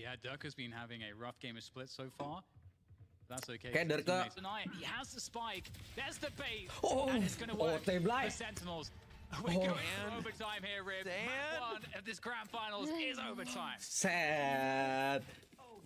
Yeah, Durka's been having a rough game of split so far. That's okay. Okay, Durka. Tonight he has the spike. There's the bait. Oh, and it's gonna work they blind. for Sentinels. We're going for overtime here, Rib. Map 1 of this grand finals is overtime. Sad.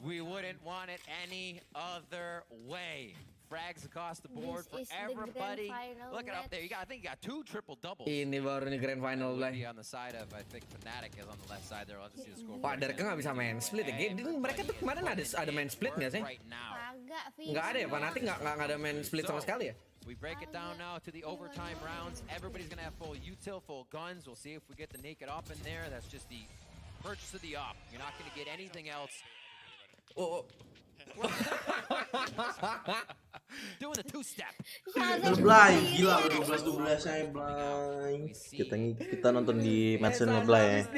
We wouldn't want it any other way. Frags across the board for This is the everybody. grand final Look it up there. I think you got 2 triple doubles. Ini baru nih grand final Would lah. be on the side of, I think Fnatic is on the left side there. I'll just see the score. Pak Darka nggak bisa main split ya? Mereka tuh kemarin ada main split nggak sih? Agak, Nggak ada ya, Fnatic nggak ada main split sama sekali ya? We break it down now to the overtime rounds. Everybody's gonna have full util, full guns. We'll see if we get the naked op in there. That's just the purchase of the op. You're not gonna get anything else. Oh. Doing the 2-step. Blay, gila 12-12 saya Blay. Kita nonton di matchnya Blay ya.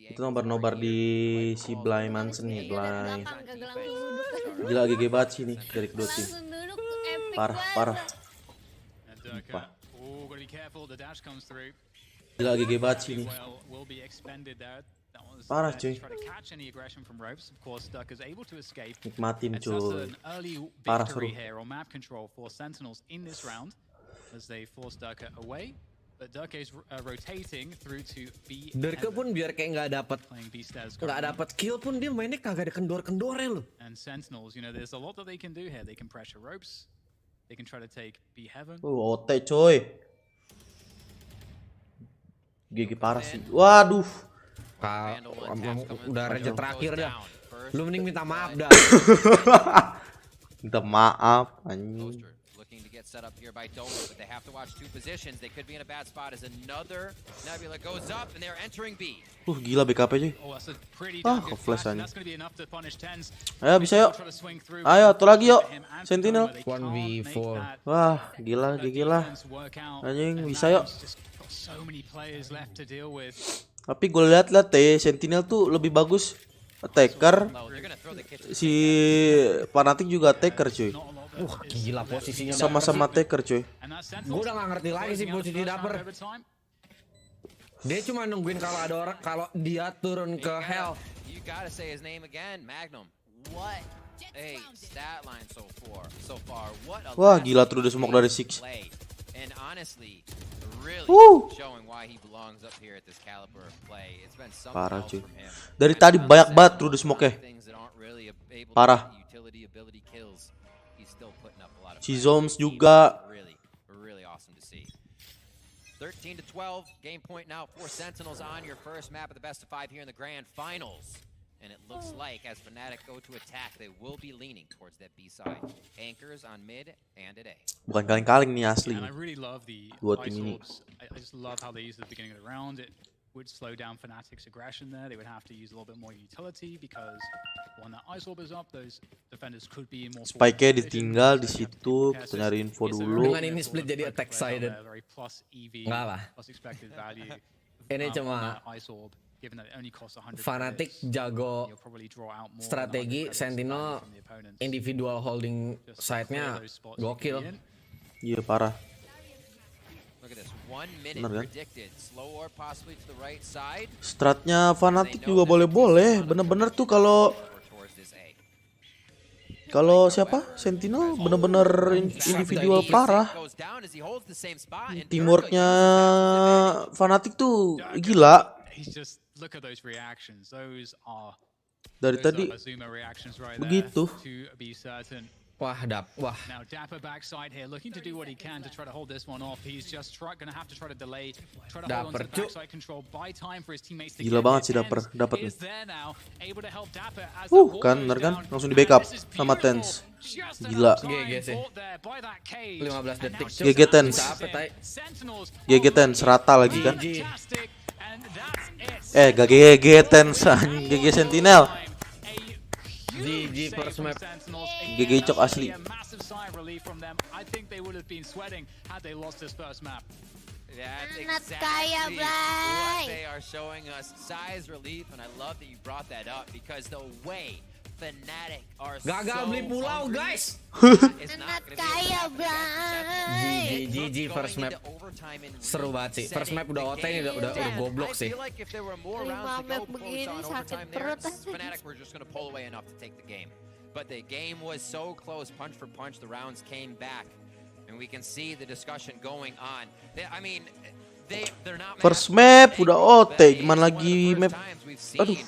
Itu nobar di si Blay Mansen nih Blay. Gila GG banget sih nih dari kedua tim. Parah. Gila GG banget sih nih. Parah cuy. Nikmatin cuy. Parah seru. Durka pun biar kayak nggak dapat kill pun dia mainnya kagak ada kendor-kendornya loh. OT coy. GG parah sih. Waduh. Udah raja terakhir dah. Lu mending minta maaf dah. Minta maaf anjing. Looking to get set up here by Dolo, but they have to watch 2 positions. They could be in a bad spot as another Nebula goes up and they're entering B. Gila BKP cuy. Ke flash anjing. Ayo bisa yuk. Ayo tuh lagi yuk. Sentinel. 1v4. Wah, gila GG lah. Anjing bisa yuk. Tapi gue lihat Sentinel tuh lebih bagus attacker. Si Fnatic juga attacker cuy. Gila posisinya. Sama-sama attacker cuy. Gue udah gak ngerti lagi sih posisi dapper. Dia cuma nungguin kalau ada orang, kalau dia turun ke hell. Wah gila tuh udah smoke dari Six. Parah cuy. Dari tadi banyak banget tuh smoke-nya. Parah. Si Zoms juga. 13-12, game point now for Sentinels on your first map of the best of 5 here in the grand finals. And it looks like as Fnatic go to attack, they will be leaning towards that B side. Anchors on mid and at A. Bukan kaleng-kaleng nih asli. Dua tim ini. I just love how they use the beginning of the round. It would slow down Fnatic's aggression there. They would have to use a little bit more utility because when that ice orb is up, those defenders could be in more. Spike-nya ditinggal di situ. Kita nyari info dulu. Dengan ini split jadi attack sided. Enggak lah. Ini cuma Fnatic jago strategi, Sentinel individual holding side-nya gokil. Iya parah. Bener kan? Stratnya Fnatic juga boleh-boleh. Bener-bener tuh kalau siapa? Sentinel bener-bener individual parah. Teamworknya Fnatic tuh gila. Dari tadi begitu. Wah. Dapper cuk. Gila banget sih Dapper, dapat nih. Kan bener kan? Langsung di backup sama Tens. Gila. GG sih. 15 detik cuk. GG Tens. GG Tens rata lagi kan? Gak GG Tens, GG Sentinel. GG first map. GG cok asli. That's exactly what they are showing us. Size relief, and I love that you brought that up because the way Fnatic are Gagal so beli pulau, hungry, guys. that is Enak not gonna be kaya, enough to get Bray. GG first map. Seru banget sih. First map udah OT ini udah goblok sih. 5 map begini sakit perut. Fnatic were just gonna pull away enough to take the game. But the game was so close, punch for punch, the rounds came back. And we can see the discussion going on. They're not First map udah OT, gimana lagi map? Aduh.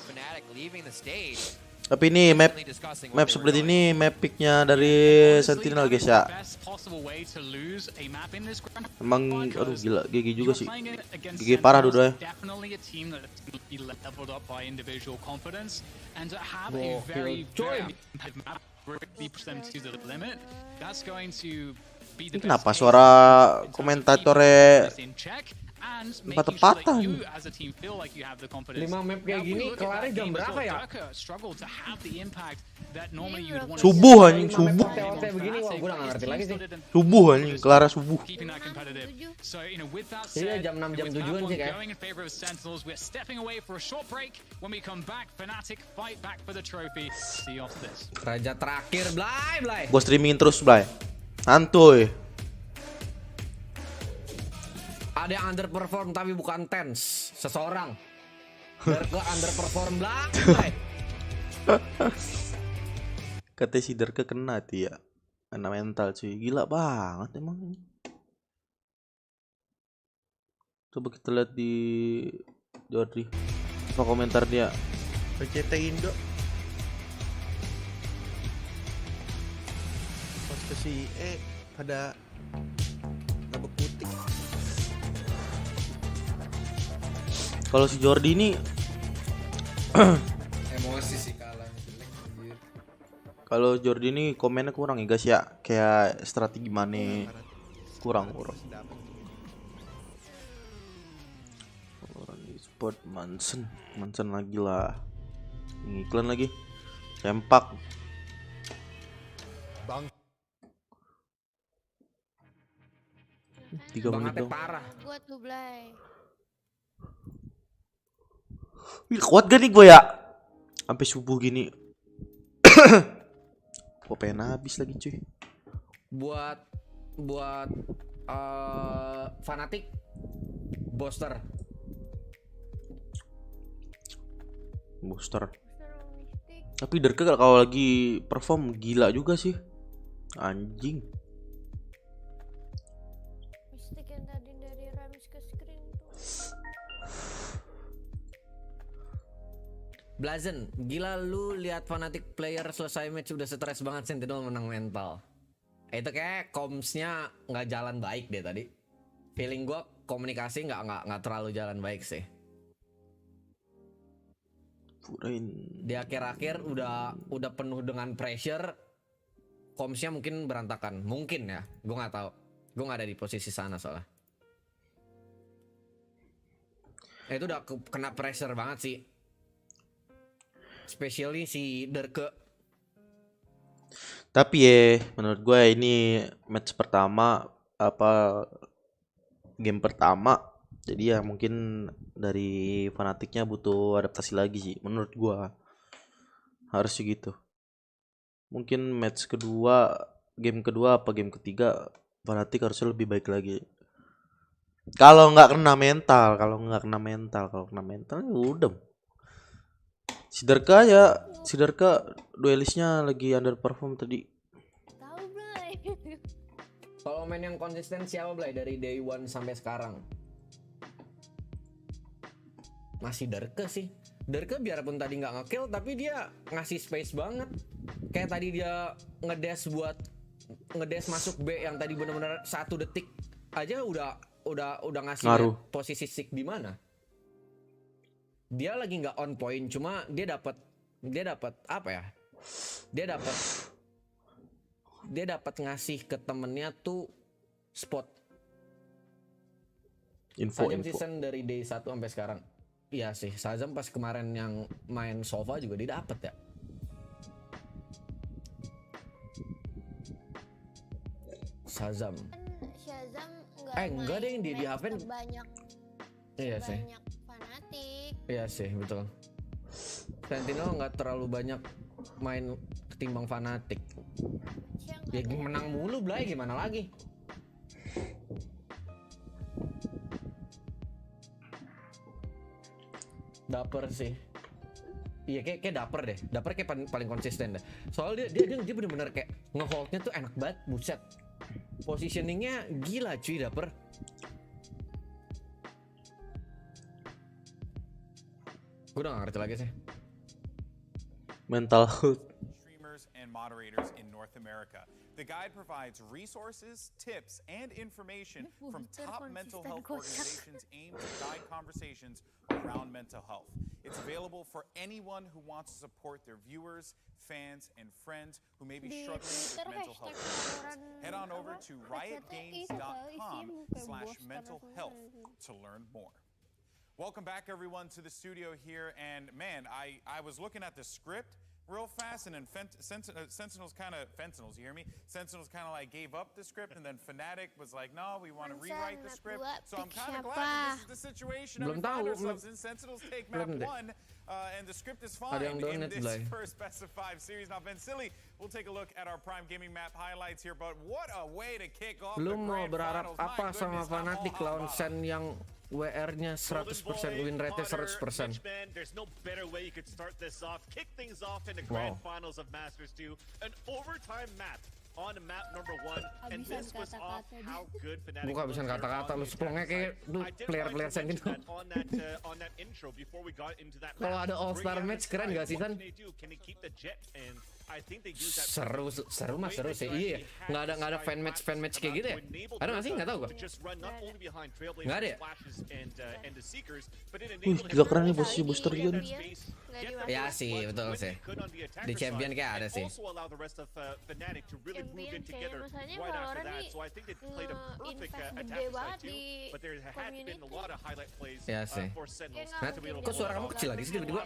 Tapi ini map seperti ini map picknya dari Sentinel guys ya. Emang aduh gila GG juga sih. GG parah dua-duanya. Ini kenapa suara komentatornya patah-patah? 5 map kayak gini kelarnya jam berapa ya? Subuh anjing, subuh. TOT begini wah gue udah gak ngerti lagi sih. Subuh anjing, kelarnya subuh. Iya jam 6 jam 7-an sih kayak. Raja terakhir Blay. Gue streamingin terus Blay. Santuy. Ada yang underperform tapi bukan TENS, seseorang. Derke underperform Blay. Katanya si Derke kena tuh ya. Kena mental cuy, gila banget emang ini. Coba kita lihat di Jordi. Apa komentar dia? PCT Indo. Pas ke si pada tabuk putih. Kalau si Jordi ini emosi sih kalah jelek anjir. kalau Jordi ini komennya kurang ya guys ya. Kayak strategi mana kurang. Orang e-sport Manson lagi lah. Iklan lagi. Sempak. Bang 3 menit Bangetnya dong. parah. Gua tuh Blay. Wih, kuat gak nih gue ya? Sampai subuh gini. Gue pengen habis lagi cuy. Buat fanatik booster. Tapi Derke kalau lagi perform gila juga sih. Anjing. Mistik yang tadi dari Ramis ke screen tuh. Blazen, gila lu lihat fanatik player selesai match udah stres banget Sentinel menang mental. Itu kayak comms-nya nggak jalan baik deh tadi. Feeling gua komunikasi nggak terlalu jalan baik sih. Di akhir-akhir udah penuh dengan pressure, comms-nya mungkin berantakan, mungkin ya, gua nggak tahu. Gua nggak ada di posisi sana soalnya. Itu udah kena pressure banget sih. Especially si Derke. Tapi ya menurut gue ini match pertama game pertama. Jadi ya mungkin dari fanatiknya butuh adaptasi lagi sih menurut gue. Harus gitu. Mungkin match kedua, game kedua apa game ketiga fanatik harusnya lebih baik lagi. Kalau nggak kena mental ya udah. Si Derka duelisnya lagi underperform tadi. Tahu Blay. Kalau main yang konsisten siapa Blay dari day one sampai sekarang? Masih Derke sih. Derke biarpun tadi nggak nge-kill tapi dia ngasih space banget. Kayak tadi dia ngedash masuk B yang tadi benar-benar 1 detik aja udah ngasih posisi Sik di mana. Dia lagi nggak on point, cuma dia dapat apa ya? Dia dapat ngasih ke temennya tuh spot. Info. Season dari day 1 sampai sekarang. Iya sih, Shazam pas kemarin yang main Sova juga dia dapet ya. Shazam enggak deh yang di Haven banyak. Iya sih. Banyak fanatik. Iya sih, betul. Sentinel nggak terlalu banyak main ketimbang Fnatic. Ya Siang menang mulu Blay, gimana lagi? Dapper sih. Iya kayak Dapper deh. Dapper kayak paling konsisten deh. Soalnya dia bener-bener kayak nge-holdnya tuh enak banget, buset. Positioningnya gila cuy Dapper. Gue udah gak ngerti lagi sih. Mental health. Streamers and moderators in North America. The guide provides resources, tips, and information from top mental health organizations aimed to guide conversations around mental health. It's available for anyone who wants to support their viewers, fans, and friends who may be struggling with mental health issues. Head on over to riotgames.com/mental health to learn more. Welcome back everyone to the studio here, and man, I was looking at the script real fast, and then Sentinels kind of, you hear me? Sentinels kind of like gave up the script, and then Fnatic was like, no, we want to rewrite the script. So I'm kind of glad that this is the situation we find ourselves in. Sentinels take map 1, and the script is fine in this first best of 5 series. Now, Ben Silly, we'll take a look at our Prime Gaming map highlights here, but what a way to kick off the Lu mau grand berharap finals. apa sama Fnatic lawan Sen yang WR-nya 100%, win rate-nya 100%. There's no better way you could start this off. Kick things off in the grand finals of Masters 2. An overtime map on map number 1. And this was off how good Fnatic Bukan bisa kata-kata, lu seplongnya kayak lu player-player Sen gitu. on that intro before we got into that Kalau ada All-Star match keren gak sih San? Can they keep the jet? And I think they use that Seru mah seru sih. Iya, nggak ada fan match kayak gitu ya? Ada nggak sih? Nggak tahu gua. Nggak ada ya? Gila keren nih posisi booster juga nih. Ya sih, betul sih. Di champion kayak ada sih. Champion kayak rasanya Valorant nih invest gede banget di community. Ya sih. Kok suara kamu kecil lagi sih tiba-tiba?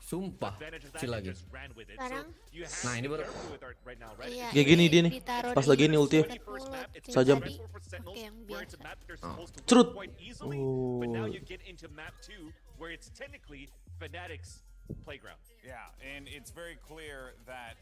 Sumpah, kecil lagi. Sekarang Nah ini baru. iya, Kayak gini dia nih. ditaruh Pas di lagi ini ulti. 10 Sajam. tadi. Oke, yang biasa. Cerut. But now Oh. you get into map 2 where it's technically Fnatic's playground. Yeah, and it's very clear that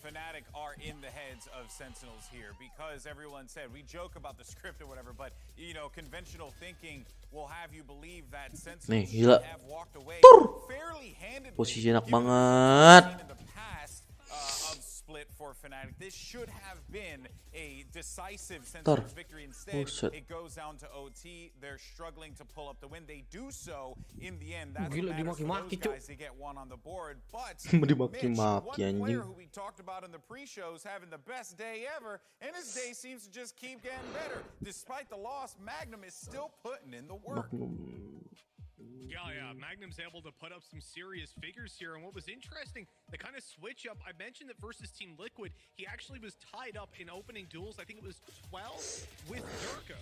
Fnatic are in the heads of Sentinels here, because everyone said, we joke about the script or whatever, but you know, conventional thinking will have you believe that Sentinels should gila. have walked away fairly handedly. Posisi enak given what banget. we've seen in the past of split for Fnatic. This should have been a decisive Sentinels victory. Instead, it goes down to OT. They're struggling to pull up the win. They do so in the end. That's what matters for those guys. They get one on the board. But Mitch, one player who we talked about in the pre-shows having the best day ever, and his day seems to just keep getting better. Despite the loss, Magnum is still putting in the work. Yeah, Magnum's able to put up some serious figures here, and what was interesting, the kind of switch up, I mentioned that versus Team Liquid, he actually was tied up in opening duels, I think it was 12, with Durka.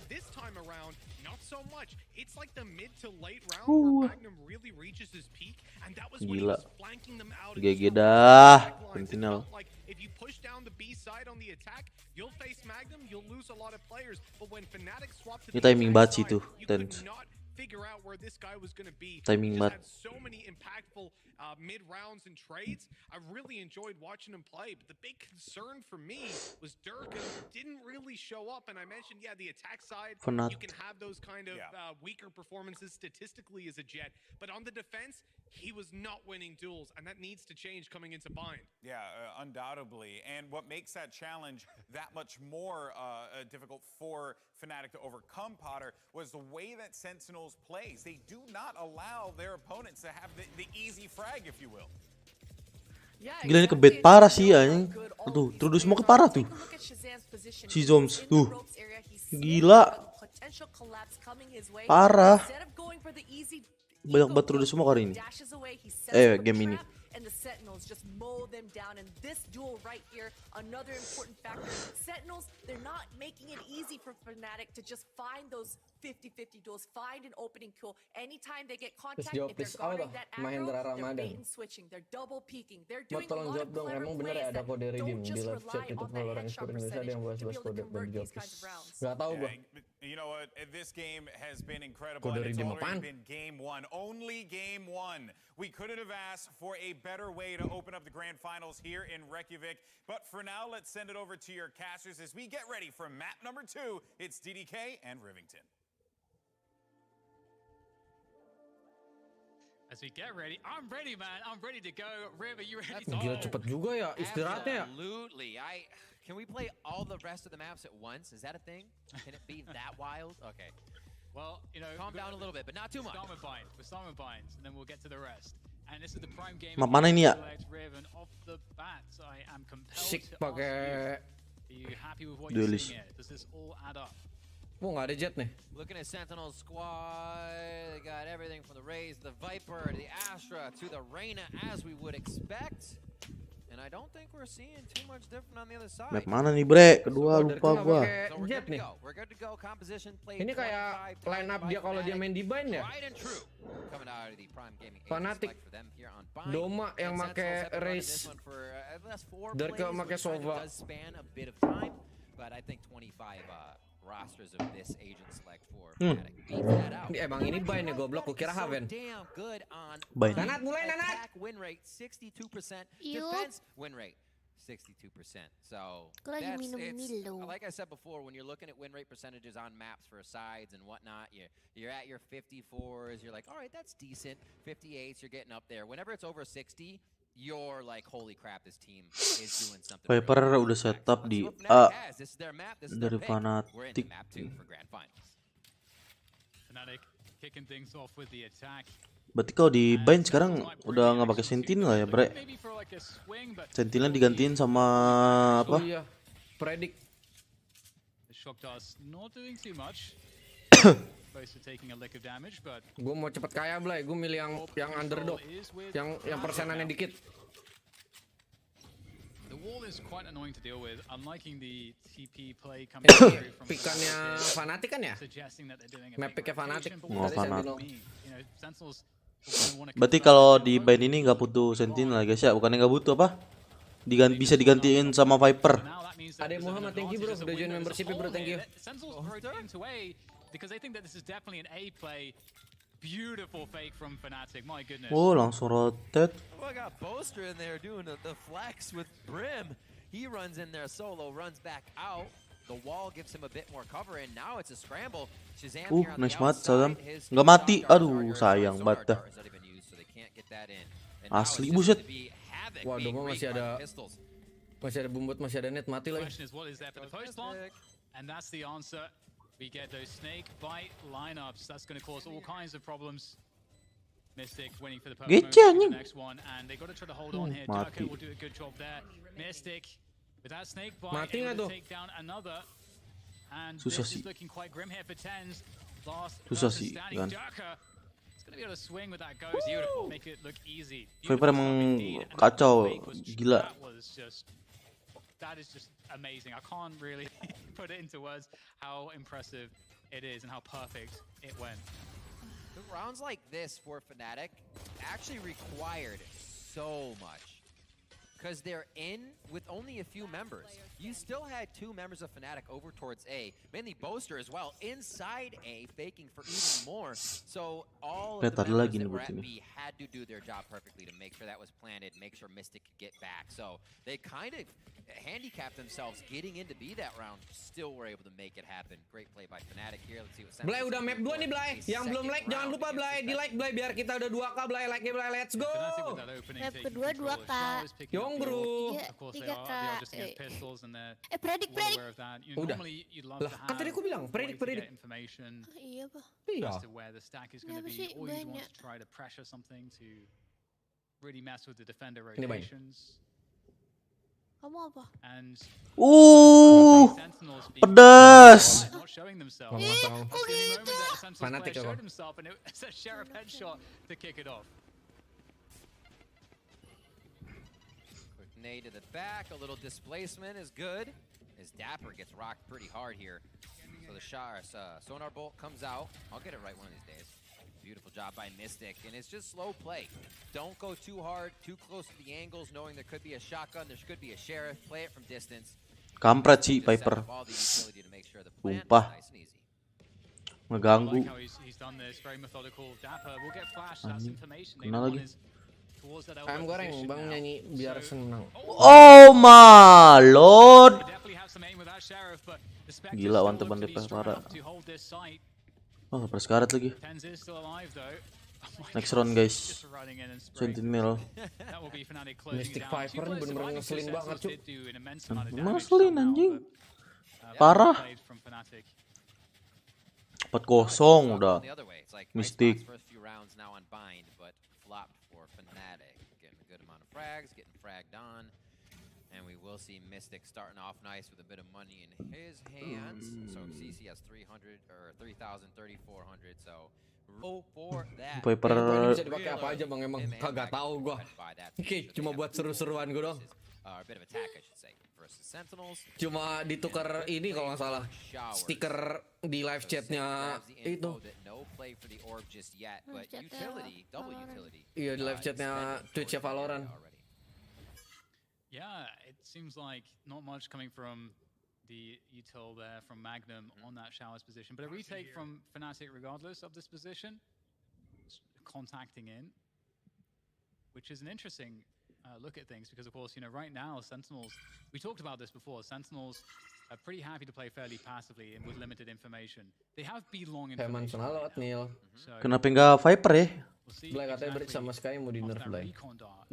This time around, not so much. It's like the mid to late round where Magnum really reaches his peak, and that was when he was flanking them out. GG dah. Sentinel. Like if you push down the B side on the attack, you'll face Magnum, you'll lose a lot of players, but when Fnatic swap to the timing banget sih side, tuh, you could Tense. not figure out where this guy was going to be. Timing He just banget. had so many impactful mid rounds and trades. I really enjoyed watching him play, but the big concern for me was Durka didn't really show up. And I mentioned, yeah, the attack side, you can have those kind of weaker performances statistically as a Jet, but on the defense, he was not winning duels, and that needs to change coming into Bind. Yeah, undoubtedly. And what makes that challenge that much more difficult for Fnatic to overcome, Potter, was the way that Sentinels plays. They do not allow their opponents to have the easy frag, if you will. Gila ini kebet parah sih anjing. Tuh, terus semua ke parah tuh. Si Zoms tuh. Gila. Parah. Banyak banget terus semua kali ini. Game ini. Sentinels just mow them down. And this duel right here, another important factor. Sentinels, they're not making it easy for Fnatic to just find those 50-50 duels, find an opening kill. Anytime they get contact, if they're guarding that aggro, they're bait and switching, they're double peeking, they're doing a lot of clever plays that don't just rely on that headshot percentage to be able to convert these kinds of rounds. Gak tahu gua. You know what? This game has been incredible. Kode And it's redeem already apaan? been game one. Only game one. We couldn't have asked for a better way to open up the grand finals here in Reykjavik. But for now, let's send it over to your casters as we get ready for map number 2. It's DDK and Rivington. As we get ready, I'm ready, man. I'm ready to go. Riv, are you ready? Gila cepet juga ya istirahatnya ya. Absolutely. Can we play all the rest of the maps at once? Is that a thing? Can it be that wild? Okay. Well, you know, Calm down a little bit, but not too much. We're starting with binds, and then we'll get to the rest. And this is the prime game. Map mana ini ya? Riv, and off the bat, I am compelled Sik to pakai ask you, are you happy with what you're duelist. seeing here? Does this all add up? Oh, nggak ada jet nih. Looking at Sentinel squad, they got everything from the Raze, the Viper, the Astra, to the Reyna, as we would expect. And I don't think we're seeing too much different on the other side. Map mana nih bre? Kedua lupa gua. So we're Jet good to nih. go. We're good to go. Composition play. Ini kayak line up dia kalau dia main di bind ya. Tried and true. Coming out of the Prime Gaming Fnatic. for them here on Bind. Doma yang And make Sentinels have been running Raze. this one for, last 4 Derke plays, make which kind of Sova. does span a bit of time, but I think 25 rosters of this agent select for Fnatic beats that out. Emang ini bind ya goblok, gua kira Haven. Damn good on Bind. Nanat, mulai, Nanat. attack win rate 62%, Yuk. defense win rate 62%. So Aku lagi that's minum Milo. like I said before, when you're looking at win rate percentages on maps for sides and whatnot, you're at your 54s, you're like, all right, that's decent. 58s, you're getting up there. Whenever it's over 60, you're like, holy crap, this team is doing something. Viper really udah good. setup Let's di see what A Fnatic has. This is their map, this is dari their pick. We're into Fnatic. map 2 for grand finals. Fnatic kicking things off with the attack. Berarti kalau di bind sekarang udah nggak pakai Sentinel ya bre? Maybe for like a swing, but Sentinel digantiin sama apa? Oh iya, predict. the shock dust not doing too much. Close to taking a lick of damage, but Gue mau cepet kaya Blay, gue milih yang underdog, is with yang persenannya dikit. The wall is quite annoying to deal with. I'm liking the TP play coming through from Pikannya Fnatic kan ya? suggesting that they're doing a Map big picknya Fnatic. rotation, but Oh, what does that Fnatic. mean? You know, Sentinels will wanna Berarti confirm kalau their di own bind ini nggak butuh Sentinel guys ya? Bukannya nggak butuh apa? Bisa digantiin sama Viper. Now that means that Ade there's an Muhammad, thank you bro, advantage as a udah join window as a membership bro, whole thank you. here. Sentinels hurried into A because they think that this is definitely an A play. Beautiful fake from Fnatic, my goodness. Oh langsung rotate. Oh, I got Boaster in there doing the flex with Brim. He runs in there solo, runs back out. The wall gives him a bit more cover, and now it's a scramble. Shazam here on Nice the banget outside. Shazam. His Nggak mati. shock darts Aduh, are- sayang sonar banget dah. darts not even used, so they can't get that in. And now Asli, it's just buset. gonna be havoc Wah, being Doma wreaked masih by the ada- pistols. Masih ada bumbut, masih ada net, mati The lagi. question is, what is there for the post plant? And that's the answer. We get those snake bite lineups. That's going to cause all kinds of problems. Mystic winning for the Pokemon Gitu, the anjing. next one, and they got to try to hold on here. Mati. Durko will do a good job there. Mystic with that snake bite, Mati nggak able tuh? to take down another. And Susah this sih. is looking quite grim here for Tens. Last Susah person sih, standing, kan. Durko. It's going to be able to swing with that ghost. Beautiful. Make it look easy. Viper Beautiful emang stuff indeed. And kacau, that fake was- gila. That is just amazing. I can't really put it into words how impressive it is and how perfect it went. The rounds like this for Fnatic actually required so much. Because they're in with only a few members. You still had 2 members of Fnatic over towards A, mainly Boaster as well, inside A, faking for even more. So all of the Tadi members lagi that nih were buat at ini. B had to do their job perfectly to make sure that was planted, make sure Mystic could get back. So they kind of handicapped themselves getting into B that round, still were able to make it happen. Great play by Fnatic here. Let's see what Blay Sentinels udah can map do 2 for nih Blay. a Yang belum second like jangan round lupa against Blay, the di like Blay biar kita udah 2K Blay, like Blay, let's go. Fnatic with that opening Map taking kedua control 2K. of Showers, picking up Yong the bro. ult. Iya, Of course they 3K. are just against pistols and they're Predik. well aware of that. You know, Udah. normally you'd love Lah, to kan tadi have aku bilang, a way to predik. get information Iya, Pak. Iya. as to where the stack is going to Kenapa be, sih or you'd want banyak? to try to pressure something to really mess with the defender Ini banyak. rotations. Kamu apa? And Sentinels being Pedas. not showing themselves. Ngomong That's sama- the only moment that a Sentinels Fanatic player aku. showed himself, and it's a Sheriff headshot to kick it off. Nade to the back, a little displacement is good. As Dapper gets rocked pretty hard here. So the Sonar Bolt comes out. I'll get it right one of these days. Beautiful job by Mystic, and it's just slow play. Don't go too hard, too close to the angles, knowing there could be a shotgun, there could be a sheriff. Play it from distance. Kampret sih Viper. Sumpah. Ngeganggu. Kena lagi. Ayam goreng, bang nyanyi biar senang. Oh my lord. Gila wanteban DP parah. Oh, perskarat lagi. Next round guys. Sentinel. Mystic Viper bener-bener ngeselin banget cuk. Ngeselin anjing. Parah. 4-0 udah. Mystic. And we will see Mystic starting off nice with a bit of money in his hands. So CC has 300 or 3,000, 3,400. So roll for that. Viper bisa dipakai apa aja bang, emang kagak tahu gua. Oke, cuma buat seru-seruan gua dong. A bit of attack, I should say, versus Sentinels. Cuma ditukar ini kalau nggak salah, stiker di live chatnya itu. No play for the orb just yet, but utility, double utility. Iya di live chatnya Twitch-nya Valorant. Yeah, it seems like not much coming from the util there from Magnum on that Showers position, but a retake from Fnatic regardless of this position, contacting in, which is an interesting look at things because of course, you know, right now Sentinels, we talked about this before, Sentinels are pretty happy to play fairly passively and with limited information. They have B-long information. Kenapa nggak Viper ya? Black katanya Bridge sama Sky mau di nerf Black.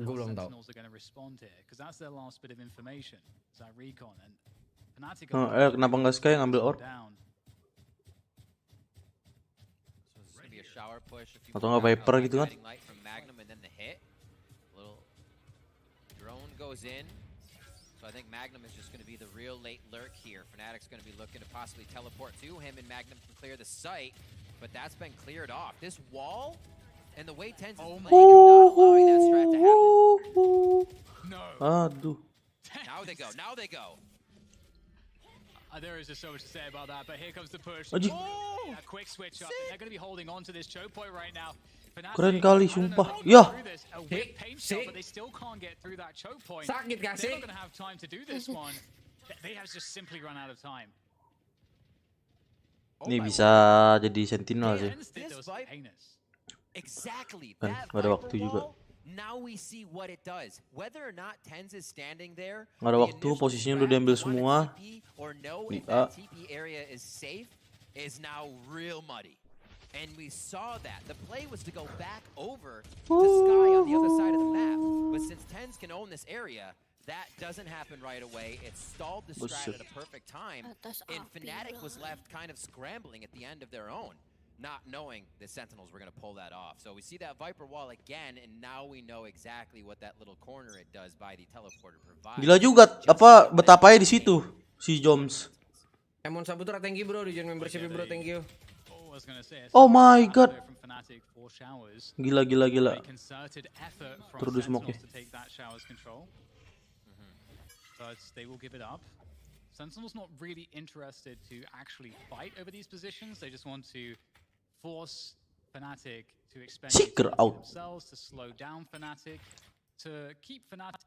Gue belum tahu. Kenapa nggak Sky ngambil orb? Atau nggak Viper gitu kan? So I think Magnum is just going to be the real late lurk here. Fnatic's going to be looking to possibly teleport to him, and Magnum can clear the site, but that's been cleared off. This wall and the way Tens is playing, not allowing that strat to happen. No. Aduh. Now they go. Now they go. There is just so much to say about that, but here comes the push. Aji. A quick switch up. They're going to be holding on to this choke point right now. Keren kali sumpah. Ya. Sakit gak sih? Ini bisa jadi sentinel sih. Exactly. Kan gak ada waktu juga. Now we see what it does. Whether or not Tens is standing there, gak ada waktu, posisinya udah diambil semua. Di A. TP area is safe is now real muddy. And we saw that. The play was to go back over to Sky on the other side of the map. But since Tens can own this area, that doesn't happen right away. It stalled the strat at a perfect time. And Fnatic was left kind of scrambling at the end of their own, not knowing the Sentinels were going to pull that off. So we see that Viper wall again, and now we know exactly what that little corner it does by the teleporter provides. Gila juga apa betapanya di situ si Joms. Emon Sabutra, thank you bro, di join membership bro, thank you. Oh my god. Gila. Terus smoke. But they will give it up. Sentinel's not really interested to actually fight over these positions. They just want to force Fnatic to expend themselves, to slow down Fnatic, to keep Fnatic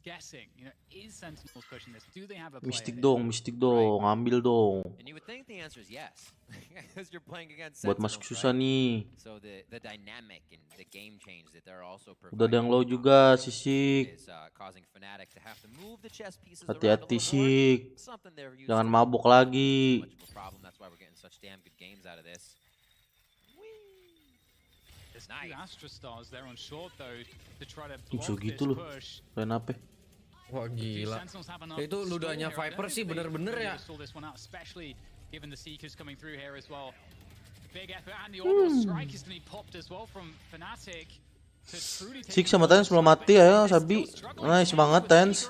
guessing. You know, is Sentinels pushing this? Do they have a player? Mystic dong, ambil dong. And you would think the answer is yes, because you're playing against Buat masuk susah nih. So the dynamic and the game change that they're also providing. Udah ada yang low juga Sisik. Causing Fnatic to have to move the chess pieces. Hati-hati Sik. Jangan mabuk lagi. That's why we're getting such damn good games out of this. Nice. Astra Stars there on short though to try to block this loh. push. Keren apa? Wah gila. Itu ludahnya Viper sih bener-bener ya. Especially given the Seekers coming through here as well. Big effort and the orbital strike is going to be popped as well from Fnatic. Sik sama Tens belum mati, ayo Sabi. Nice banget Tens.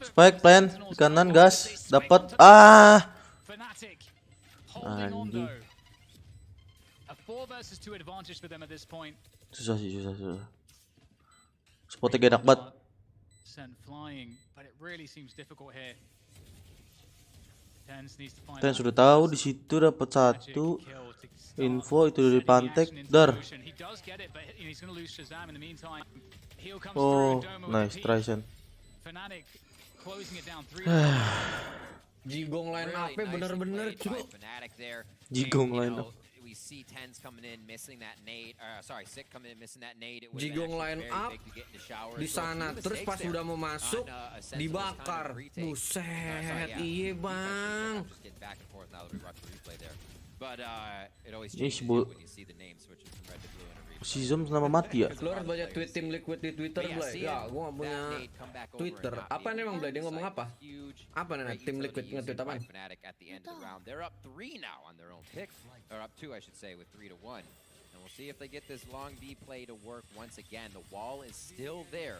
Spike plan di kanan gas, dapat. Anjing. Susah. Spotnya gak enak banget. Sent flying, but it really seems difficult here. Tens needs to find Ten sudah tahu di situ dapat satu info itu dari Pantek. Dar. Oh, nice try Sen. Fnatic closing it down 3. Jigong line up-nya bener-bener cuy. Jigong line up. We see Tens coming in missing that nade. Sorry, Sick coming in missing that nade. It was Jigong line up di sana, terus pas udah mau masuk dibakar. Buset, iya bang. Ini si Zom nama mati ya? Lu harus baca tweet tim Liquid di Twitter, Blay. Ya, gua gak punya Twitter. Apa nih emang, Blay? Dia ngomong apa? Apa nih tim Liquid nge-tweet apaan? They're up 3 now on their own pick. Or up 2, I should say, with 3-1. And we'll see if they get this long B play to work once again. The wall is still there.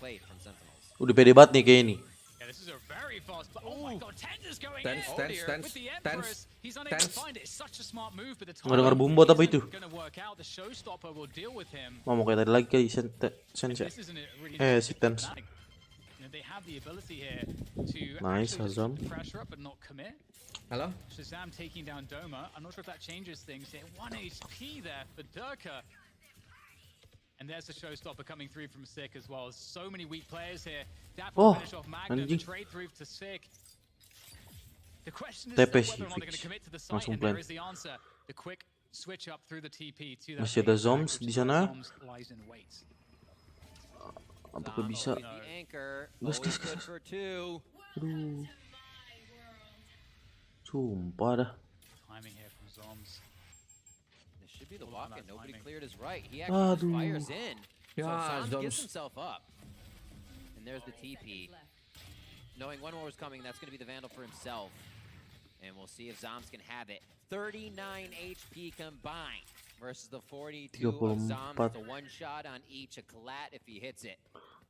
Played from Sentinels. Udah pede banget nih kayak ini. Yeah, this is a very fast. Oh my God, Tens is going Tens, in. Tens, With the Empress, he's unable to find it. It's such a smart move, but the time Ngedengar bumbot apa itu? gonna work out. The showstopper will deal with him. Mau kayak tadi lagi kali Sen ya. Si Tens. They have the ability here to Nice, actually Azam. just pressure up and not commit. Halo? Shazam taking down Doma. I'm not sure if that changes things here. 1 HP there for Durka. And there's the showstopper coming through from Sick as well. So many weak players here. Dapper will finish off Magnum. The trade through to Sick. The question is whether or not they're going to commit to the site, and there is the answer. The quick switch up through the TP to that. Masih ada Zoms di sana. Apakah bisa? Gas. Aduh. Sumpah dah. Timing here from Zoms. This should be the walk-in. Nobody cleared his right. He actually fires in. So Zoms gives himself up. And there's the TP. Knowing one more was coming, that's going to be the Vandal for himself. And we'll see if Zoms can have it. 39 HP combined versus the 42 of Zoms. It's a one shot on each. A collat if he hits it.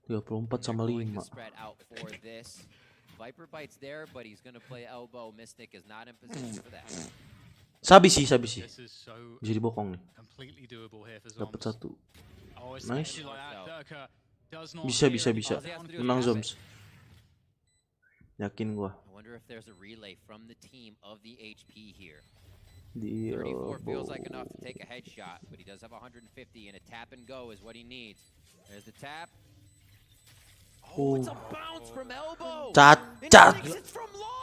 34 sama 5. Spread out for this. Viper bites there, but he's going to play elbow. Mystic is not in position for that. Sabi sih. Jadi bokong nih. Dapat satu. Nice. Bisa. Menang Zoms. Yakin gua. I wonder if there's a relay from the team of the HP here. 34 feels like enough to take a headshot, but he does have 150, and a tap and go is what he needs. There's the tap. Oh, it's a bounce from elbow. Cacat.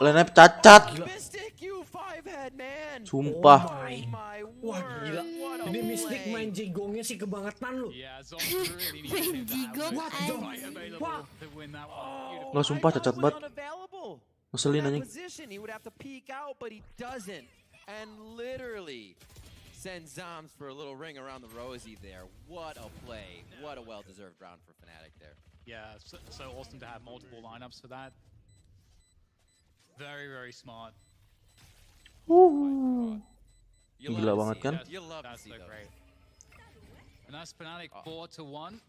Lenep cacat. Mystic, you 5-head man. Sumpah. Wah gila. Ini Mystic main jigongnya sih kebangetan lu. Main jigong Nggak, sumpah cacat banget. Ngeselin anjing. He would have to peek out, but he doesn't. And literally sends Zoms for a little ring around the rosy there. What a play. What a well-deserved round for Fnatic there. Yeah, so awesome to have multiple lineups for that. Very, very smart. Gila banget kan? That's so great. And that's Fnatic 4-1.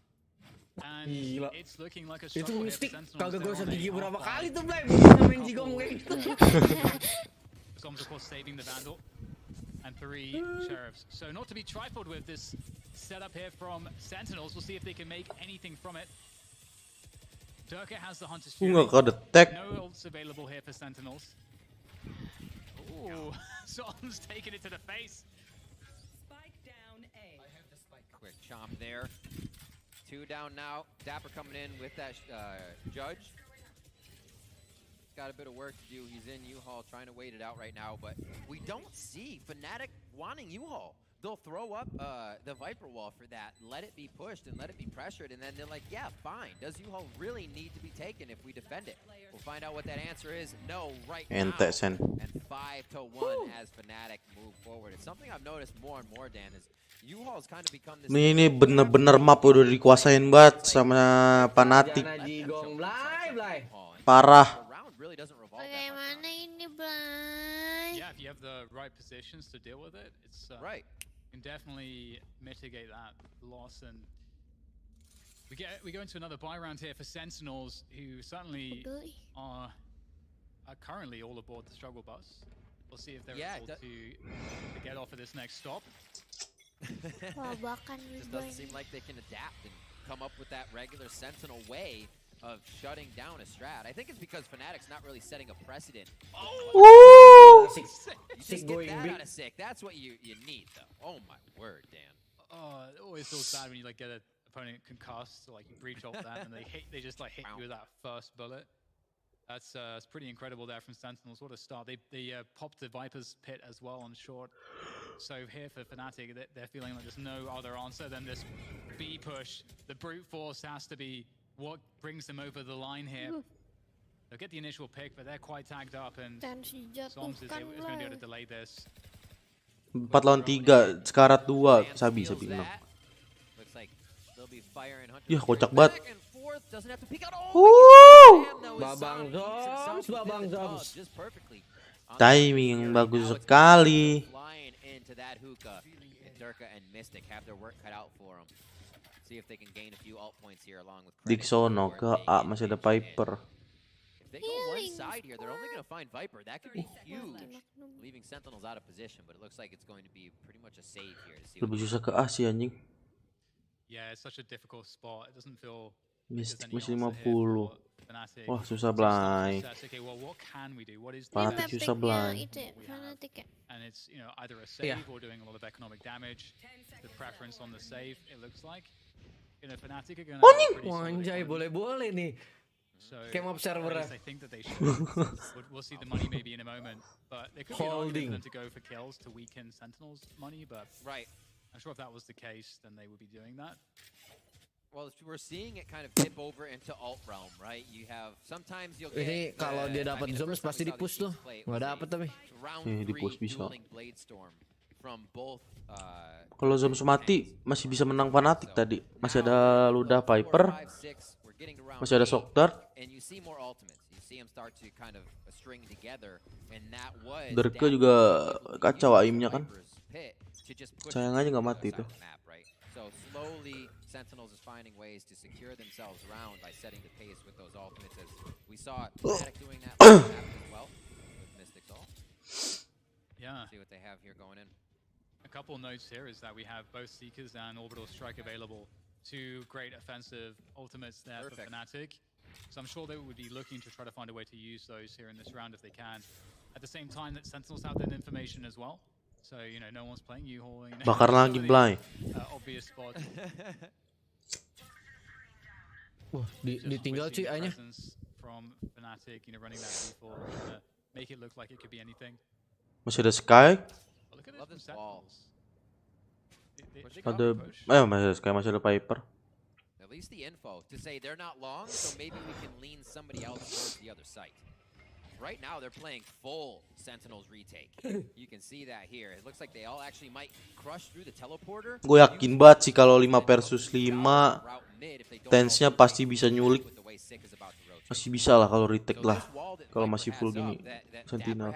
And Gila. it's looking like a Itu struggle here for Mystic Sentinels. kagak They're gosok on gigi a berapa half kali line. tuh Blay bisa main jigong kayak gitu. Zoms, of course, saving the Vandal. And 3 Sheriffs. So not to be trifled with this setup here from Sentinels. We'll see if they can make anything from it. Durka has the Hunter's Fury. Nggak kedetek. No ults available here for Sentinels. Ooh, Zoms taking it to the face. Spike down A. Quick chomp there. 2 down now. Dapper coming in with that Judge. Got a bit of work to do. He's in U-Haul trying to wait it out right now, but we don't see Fnatic wanting U-Haul. They'll throw up the Viper wall for that, let it be pushed and let it be pressured, and then they're like, yeah, fine. Does U-Haul really need to be taken if we defend it? We'll find out what that answer is. No, right now. Ente Sen. And 5-1 as Fnatic move forward. It's something I've noticed more and more, Dan, is U-Haul's kind of become this... Ini bener-bener map udah dikuasain banget sama Fnatic. Parah. Bagaimana ini, Blay? Yeah, if you have the right positions to deal with it, it's right. You can definitely mitigate that loss. And we go into another buy round here for Sentinels, who certainly are currently all aboard the struggle bus. We'll see if they're able to get off of this next stop. Wah, bahkan Just doesn't seem like they can adapt and come up with that regular Sentinel way of shutting down a strat. I think it's because Fnatic's not really setting a precedent. Woo! You just get that out of Sick. That's what you need, though. Oh my word, Dan. Oh, it always feels bad when you like get an opponent concussed or like you breach off that and they just like hit you with that first bullet. That's pretty incredible there from Sentinels. What a start. They popped the Viper's pit as well on short. So here for Fnatic, they're feeling like there's no other answer than this B push. The brute force has to be what brings them over the line here. They'll get the initial pick, but they're quite tagged up, and Soms is going to be able to delay this. 4 lawan 3, sekarat 2, Sabi menang. Ya kocak banget. Babang Zoms. Timing yang bagus sekali. Dixono ke A, masih ada Piper. If they go one side here, they're only going to find Viper. That could be huge, leaving Sentinels out of position, but it looks like it's going to be pretty much a save here to see. Lebih susah ke A sih anjing. Yeah, it's such a difficult spot. It doesn't feel Mystic masih 50. Wah, susah Blay. Fanatic susah Blay. And it's, you know, either a save or doing a lot of economic damage. The preference on the save, it looks like. You know, Fnatic are going to have Wanjay, boleh-boleh nih. So Game observer. I think that they should. We'll see the money maybe in a moment, but there could be an argument for them to go for kills to weaken Sentinels' money. But I'm sure if that was the case, then they would be doing that. Well, we're seeing it kind of dip over into alt realm, right? You have sometimes you'll get. Ini kalau dia dapat Zoms pasti di push tuh. Nggak dapat tapi. Di push bisa. From both. Kalau Zoms mati masih bisa menang Fnatic tadi. Masih ada Luda Piper. Masih ada Soctar. Derke juga kacau aimnya kan. Sayang aja nggak mati tuh. Sentinels is finding ways to secure themselves around by setting the pace with those ultimates, as we saw Fnatic doing that as well with Mystic's ult. Yeah. See what they have here going in. A couple notes here is that we have both Seekers and Orbital Strike available. 2 great offensive ultimates there for Fnatic. So I'm sure they would be looking to try to find a way to use those here in this round if they can. At the same time that Sentinels have that information as well. So, you know, no one's playing U-Haul. Bakar lagi Blay. Obvious spot. Wah, ditinggal cuy A-nya. From Fnatic, you know, running that before, make it look like it could be anything. Masih ada Sky. Look at this balls. Ada masih ada Piper. At least the info to say they're not long, so maybe we can lean somebody else towards the other site. Right now they're playing full Sentinels retake. You can see that here. It looks like they all actually might crush through the teleporter. Gue yakin banget sih kalau 5 versus 5 Tensnya pasti bisa nyulik. Masih bisa lah kalau retake lah. Kalau masih full gini Sentinel.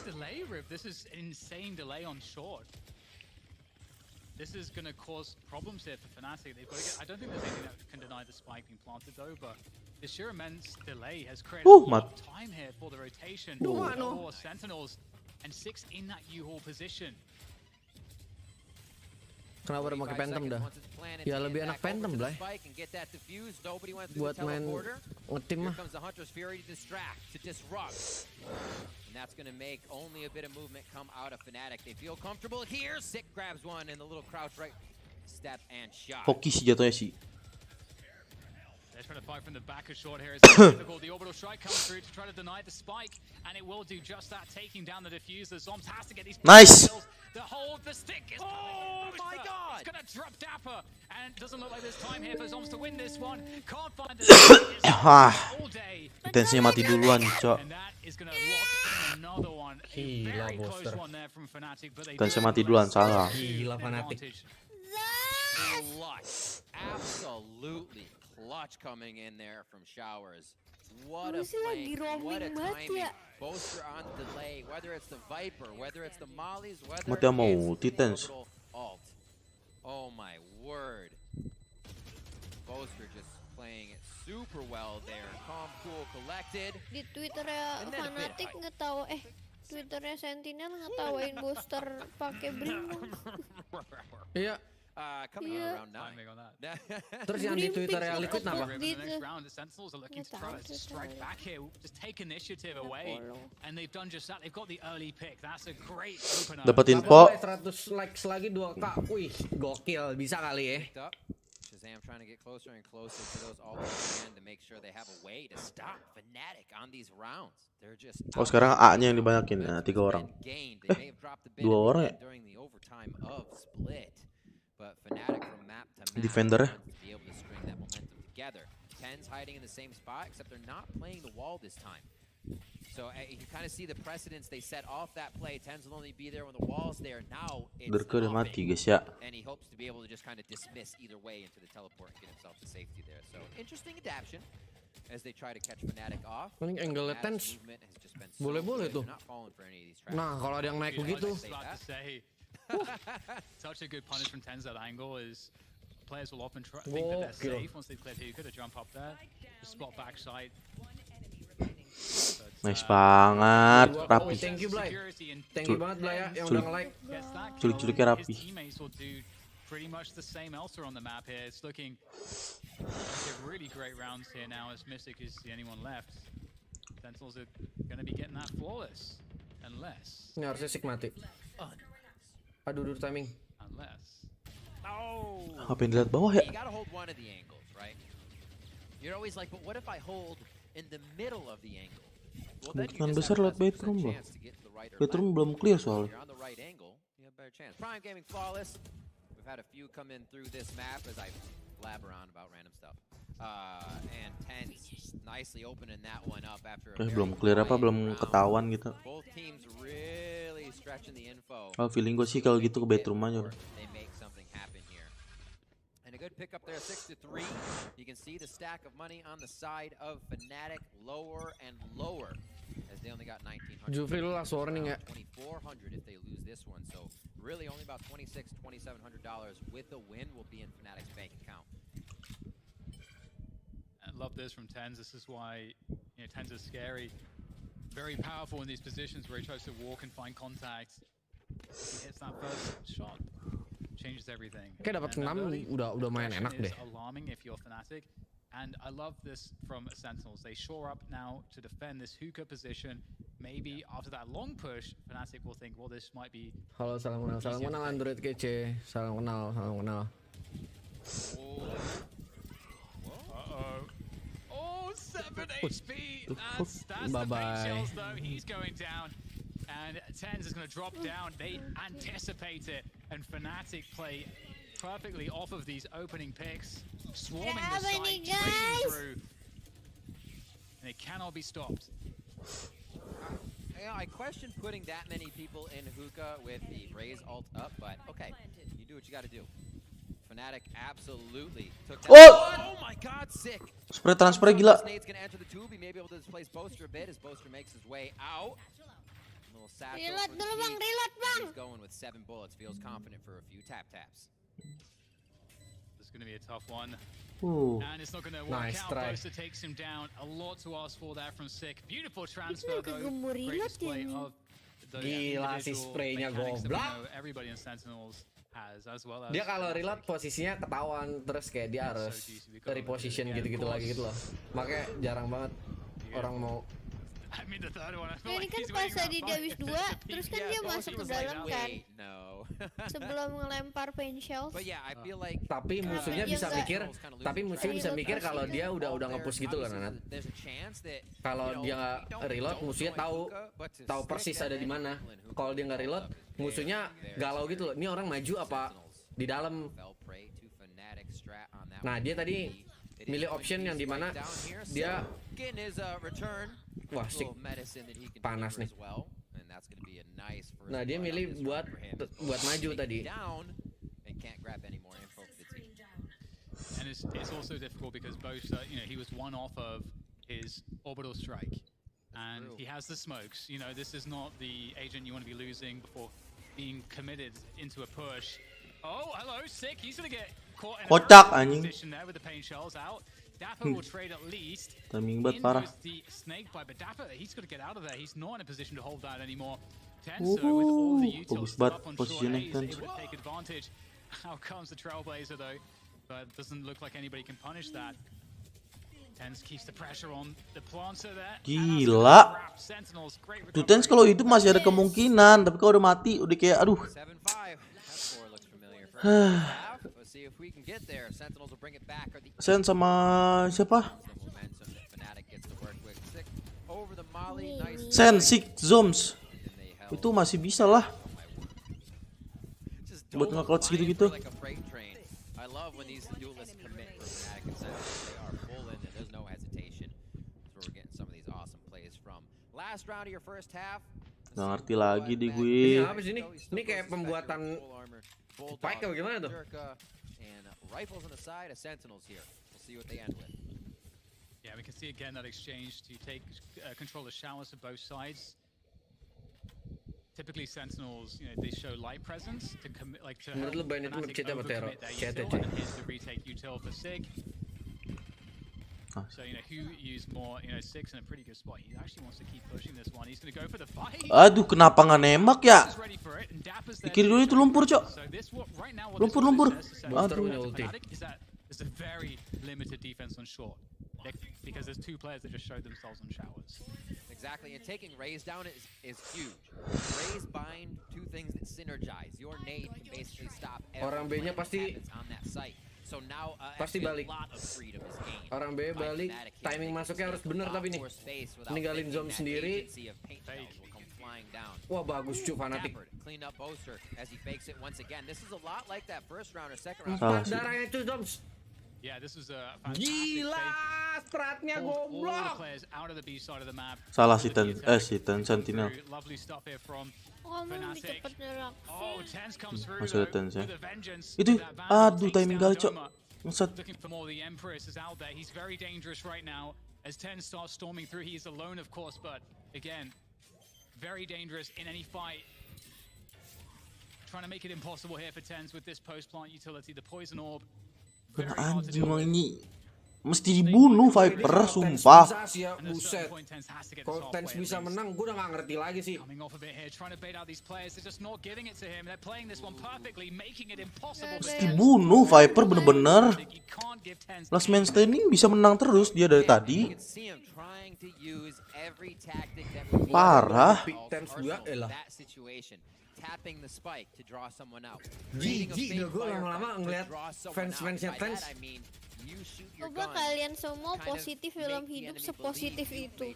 Delay, Riv. This is insane delay on short. This is going to cause problems here for Fnatic. They've got to get. I don't think there's anything that can deny the spike being planted though, but the sheer immense delay has created a lot of time here for the rotation for Sentinels, and 6 in that U-Haul position. Kenapa udah pakai Phantom dah? Ya lebih enak Phantom lah. Buat main ngetim mah. That's going to make only a bit of movement come out of Fnatic. They feel comfortable here. Sick grabs one in the little crouch right step and shot. Hoki sih jatuhnya sih. They're trying to fight from the back of short here. It's difficult. The orbital strike comes through to try to deny the spike, and it will do just that, taking down the diffuser. Zoms has to get these kills. The hold, the stick is my God! It's gonna drop Dapper, and it doesn't look like there's time here for Zoms to win this one. Can't find the all day. Tensinya mati duluan, cok. And that is gonna lock in another one. A very close one there from Fnatic, but they Tensinya mati duluan, salah. Gila Fnatic. Absolutely clutch coming in there from Showers. What a play, what a timing. Both are on delay, whether it's the Viper, whether it's the Mollies, whether it's the orbital ult. Oh my word. Both are just playing it super well there. Calm, cool, collected. Di Twitter ya Fnatic nggak tahu Twitternya Sentinel ngetawain booster pakai Brimong. Iya. Coming in around 9. Terus yang di Twitter ya Liquid apa? The next round, the Sentinels are looking to try to strike back here, just take initiative away, and they've done just that. They've got the early pick. That's a great opener. Dapat info. 100 likes lagi 2K. Wih, gokil. Bisa kali ya. Shazam trying to get closer and closer to those ultimates again to make sure they have a way to stop Fnatic on these rounds. They're just Oh, sekarang A-nya yang dibanyakin ya, 3 orang. 2 orang ya? during the overtime of split. But Fnatic from map to map Defender ya? to be able to string that momentum together. Tens hiding in the same spot, except they're not playing the wall this time. So you kind of see the precedence they set off that play. Tens will only be there when the wall's there. Now it's Derka udah mati guys ya. and he hopes to be able to just kind of dismiss either way into the teleport and get himself to safety there. So interesting adaptation as they try to catch Fnatic off. Paling angle Tens boleh-boleh tuh. Nah, kalau ada yang naik begitu. Such a good punish from Tens that angle is players will often think that they're safe once they've cleared Hookah to jump up there, to spot backside. Nice banget, rapi. Thank you Blay. Thank you banget Blay ya yang udah nge-like. Culik-culiknya rapi. Teammates will do pretty much the same elsewhere on the map here. It's looking like a really great rounds here now as Mystic is the only one left. Sentinels are going to be getting that flawless unless. Ini harusnya Sik mati. Aduh, timing. Unless. Apa yang dilihat bawah ya? You gotta hold one of the angles, right? You're always like, but what if I hold in the middle of the angle? Well, then you Kemungkinan just besar have lewat a bedroom loh. chance to get to the right or Bedroom left. belum clear If soalnya. you're on the right angle, you have a better chance. Prime Gaming flawless. We've had a few come in through this map as I blabber on about random stuff. And Tens nicely opening that one up after a very Belum clear apa, quiet belum round. ketahuan gitu. Both teams really stretching the info. Oh, feeling gue sih kalau gitu ke bedroom aja. They make something happen here. And a good pick up there, 6-3. You can see the stack of money on the side of Fnatic lower and lower as they only got 1,900. Jufri lu last warning ya. 2,400 if they lose this one. So really only about $2,600, $2,700 with a win will be in Fnatic's bank account. I love this from Tens. This is why Tens is scary. Very powerful in these positions where he tries to walk and find contact. He hits that first shot, changes everything. Kayak dapat 6 udah main enak deh. Alarming if you're Fnatic. And I love this from Sentinels. They shore up now to defend this hookah position. Maybe after that long push, Fnatic will think, well, this might be. Halo, salam kenal Android kece. Salam kenal. Oh, 7 HP. That's the Bye-bye. paint shells though. He's going down. And Tens is going to drop down. They anticipate it. And Fnatic play perfectly off of these opening picks. Swarming the site, breaking through. And it cannot be stopped. I question putting that many people in hookah with the Raze ult up, but okay, you do what you gotta do. Fnatic absolutely took that. Oh my god, sick! Spray transfer gila. Snade's gonna enter the tube. He may be able to displace Boaster a bit as Boaster makes his way out. Little satchel Reload for the dulu bang, team. reload bang. He's going with 7 bullets. Feels confident for a few taps. This is going to be a tough one. Ooh. And it's not going to work Nice out. try. Boaster takes him down. A lot to ask for there from Sick. Beautiful transfer though. Great reload display ini. of the Gila si individual spraynya mechanics that we goblok. know everybody in Sentinels has, as well as Dia kalau reload posisinya ketahuan terus kayak dia harus reposition gitu-gitu lagi gitu loh. Makanya jarang banget orang mau. I mean the third one. I feel Nah, ini like kan he's pas waiting di around Dawis 2, terus kan dia masuk ke dalam kan. Sebelum ngelempar paint shells. But yeah, I feel like Tapi musuhnya bisa mikir, kalau dia udah nge-push gitu loh Nanat. Kalau dia nggak reload, musuhnya tahu persis ada di mana. Kalau dia nggak reload, musuhnya galau gitu loh. Ini orang maju apa di dalam. Nah dia tadi milih option yang dimana dia wah sik panas nih. Nah dia milih buat maju tadi. And it's also difficult because Boaster, he was one off of his orbital strike, and he has the smokes. This is not the agent you want to be losing before being committed into a push. Oh, hello, Sick. He's gonna get caught in Kocak, a anjing. position there with the paint shells out. Dapper will trade at least. Timing banget In parah. goes the snake bite, but Dapper, he's got to get out of there. He's not in a position to hold that anymore. Tenso with all the utils Bagus still banget up on short, posisinya he's Tenso. able to take advantage. Out comes the Trailblazer though, but doesn't look like anybody can punish that. Tense keeps the pressure on the planter there. Gila. Tuh Tens kalau hidup masih ada kemungkinan, tapi kalau udah mati udah kayak aduh. 7-5. That score looks familiar for half. Let's see if we can get there. Sentinels will bring it back. Sen sama siapa? Sen, Six, Zoms. Itu masih bisa lah. Buat nge-clutch gitu-gitu. I love when these duelists commit for Fnatic and Sentinels. They are full in and there's no hesitation. That's where we're getting some of these awesome plays from. Last round of your first half. Nggak ngerti lagi deh gue. Ini apa sih ini? Ini kayak pembuatan spike atau gimana tuh? And rifles on the side of Sentinels here. We'll see what they end with. Yeah, we can see again that exchange to take control of showers to both sides. Typically Sentinels, you know, they show light presence to commit, like to help Fnatic overcommit their util, and here's the retake util for Sig. So, you know, who used more, you know, Sig's in a pretty good spot. He actually wants to keep pushing this one. He's going to go for the fight. Aduh, kenapa nggak nembak ya? Di kiri dulu itu lumpur, Cok. Lumpur. Aduh. There's a very limited defense on short. Because there's two players that just showed themselves on showers. Exactly, and taking Raze down is huge. Raze bind two things that synergize. Your nade can basically stop orang B-nya pasti on that site. So now pasti balik. Orang B balik, timing masuknya harus bener tapi nih. Ninggalin zone sendiri. Wah bagus cuy Fnatic. Clean up Boaster as he fakes it once again. This is a lot like that first round or second round. Darahnya cuy Doms. Yeah, this was a fantastic gila, stratnya goblok. Salah si Sentinel. Masih ada Tens ya. Itu, aduh timing kali Cok. Ngeset. He's very dangerous right now as Tens starts storming through. He is alone of course, but again, very dangerous in any fight. Trying to make it impossible here for Tens with this post plant utility, the poison orb. Anjing ini mesti dibunuh Viper, sumpah. Buset. Kalau Tens bisa menang, gue udah gak ngerti lagi sih. Mesti dibunuh Viper bener-bener. Last man standing bisa menang terus dia dari tadi. Parah. Tapping the spike to draw someone out. Gigi gue lama-lama ngeliat fans-fansnya Tens. Coba kalian semua positif dalam hidup sepositif itu.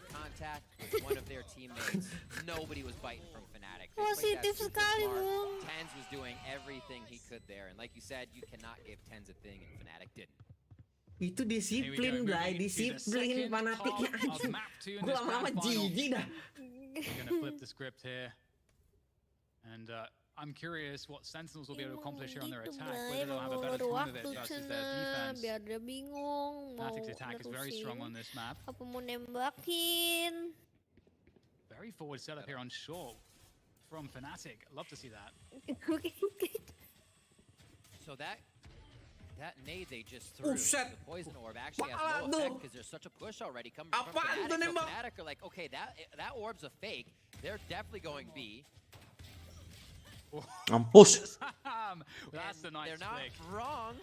Positif sekali Bung. Tens was doing everything he could there, and like you said, you cannot give Tens a thing, and Fnatic didn't. Itu disiplin, Blay, disiplin Fnaticnya aja. Gue lama-lama jijik dah. Gonna flip the script here. And I'm curious what Sentinels will be able to accomplish here on their attack, whether they'll have a better time of it versus their defense. Biar dia bingung mau Fnatic's attack is very strong on this map. Apa mau nembakin? Very forward setup here on short from Fnatic. Love to see that. So that nade they just threw, the poison orb actually has no effect because there's such a push already coming from Fnatic. So Fnatic are like, okay, that orb's a fake. They're definitely going B. Mampus. That's a nice They're not flick. wrong.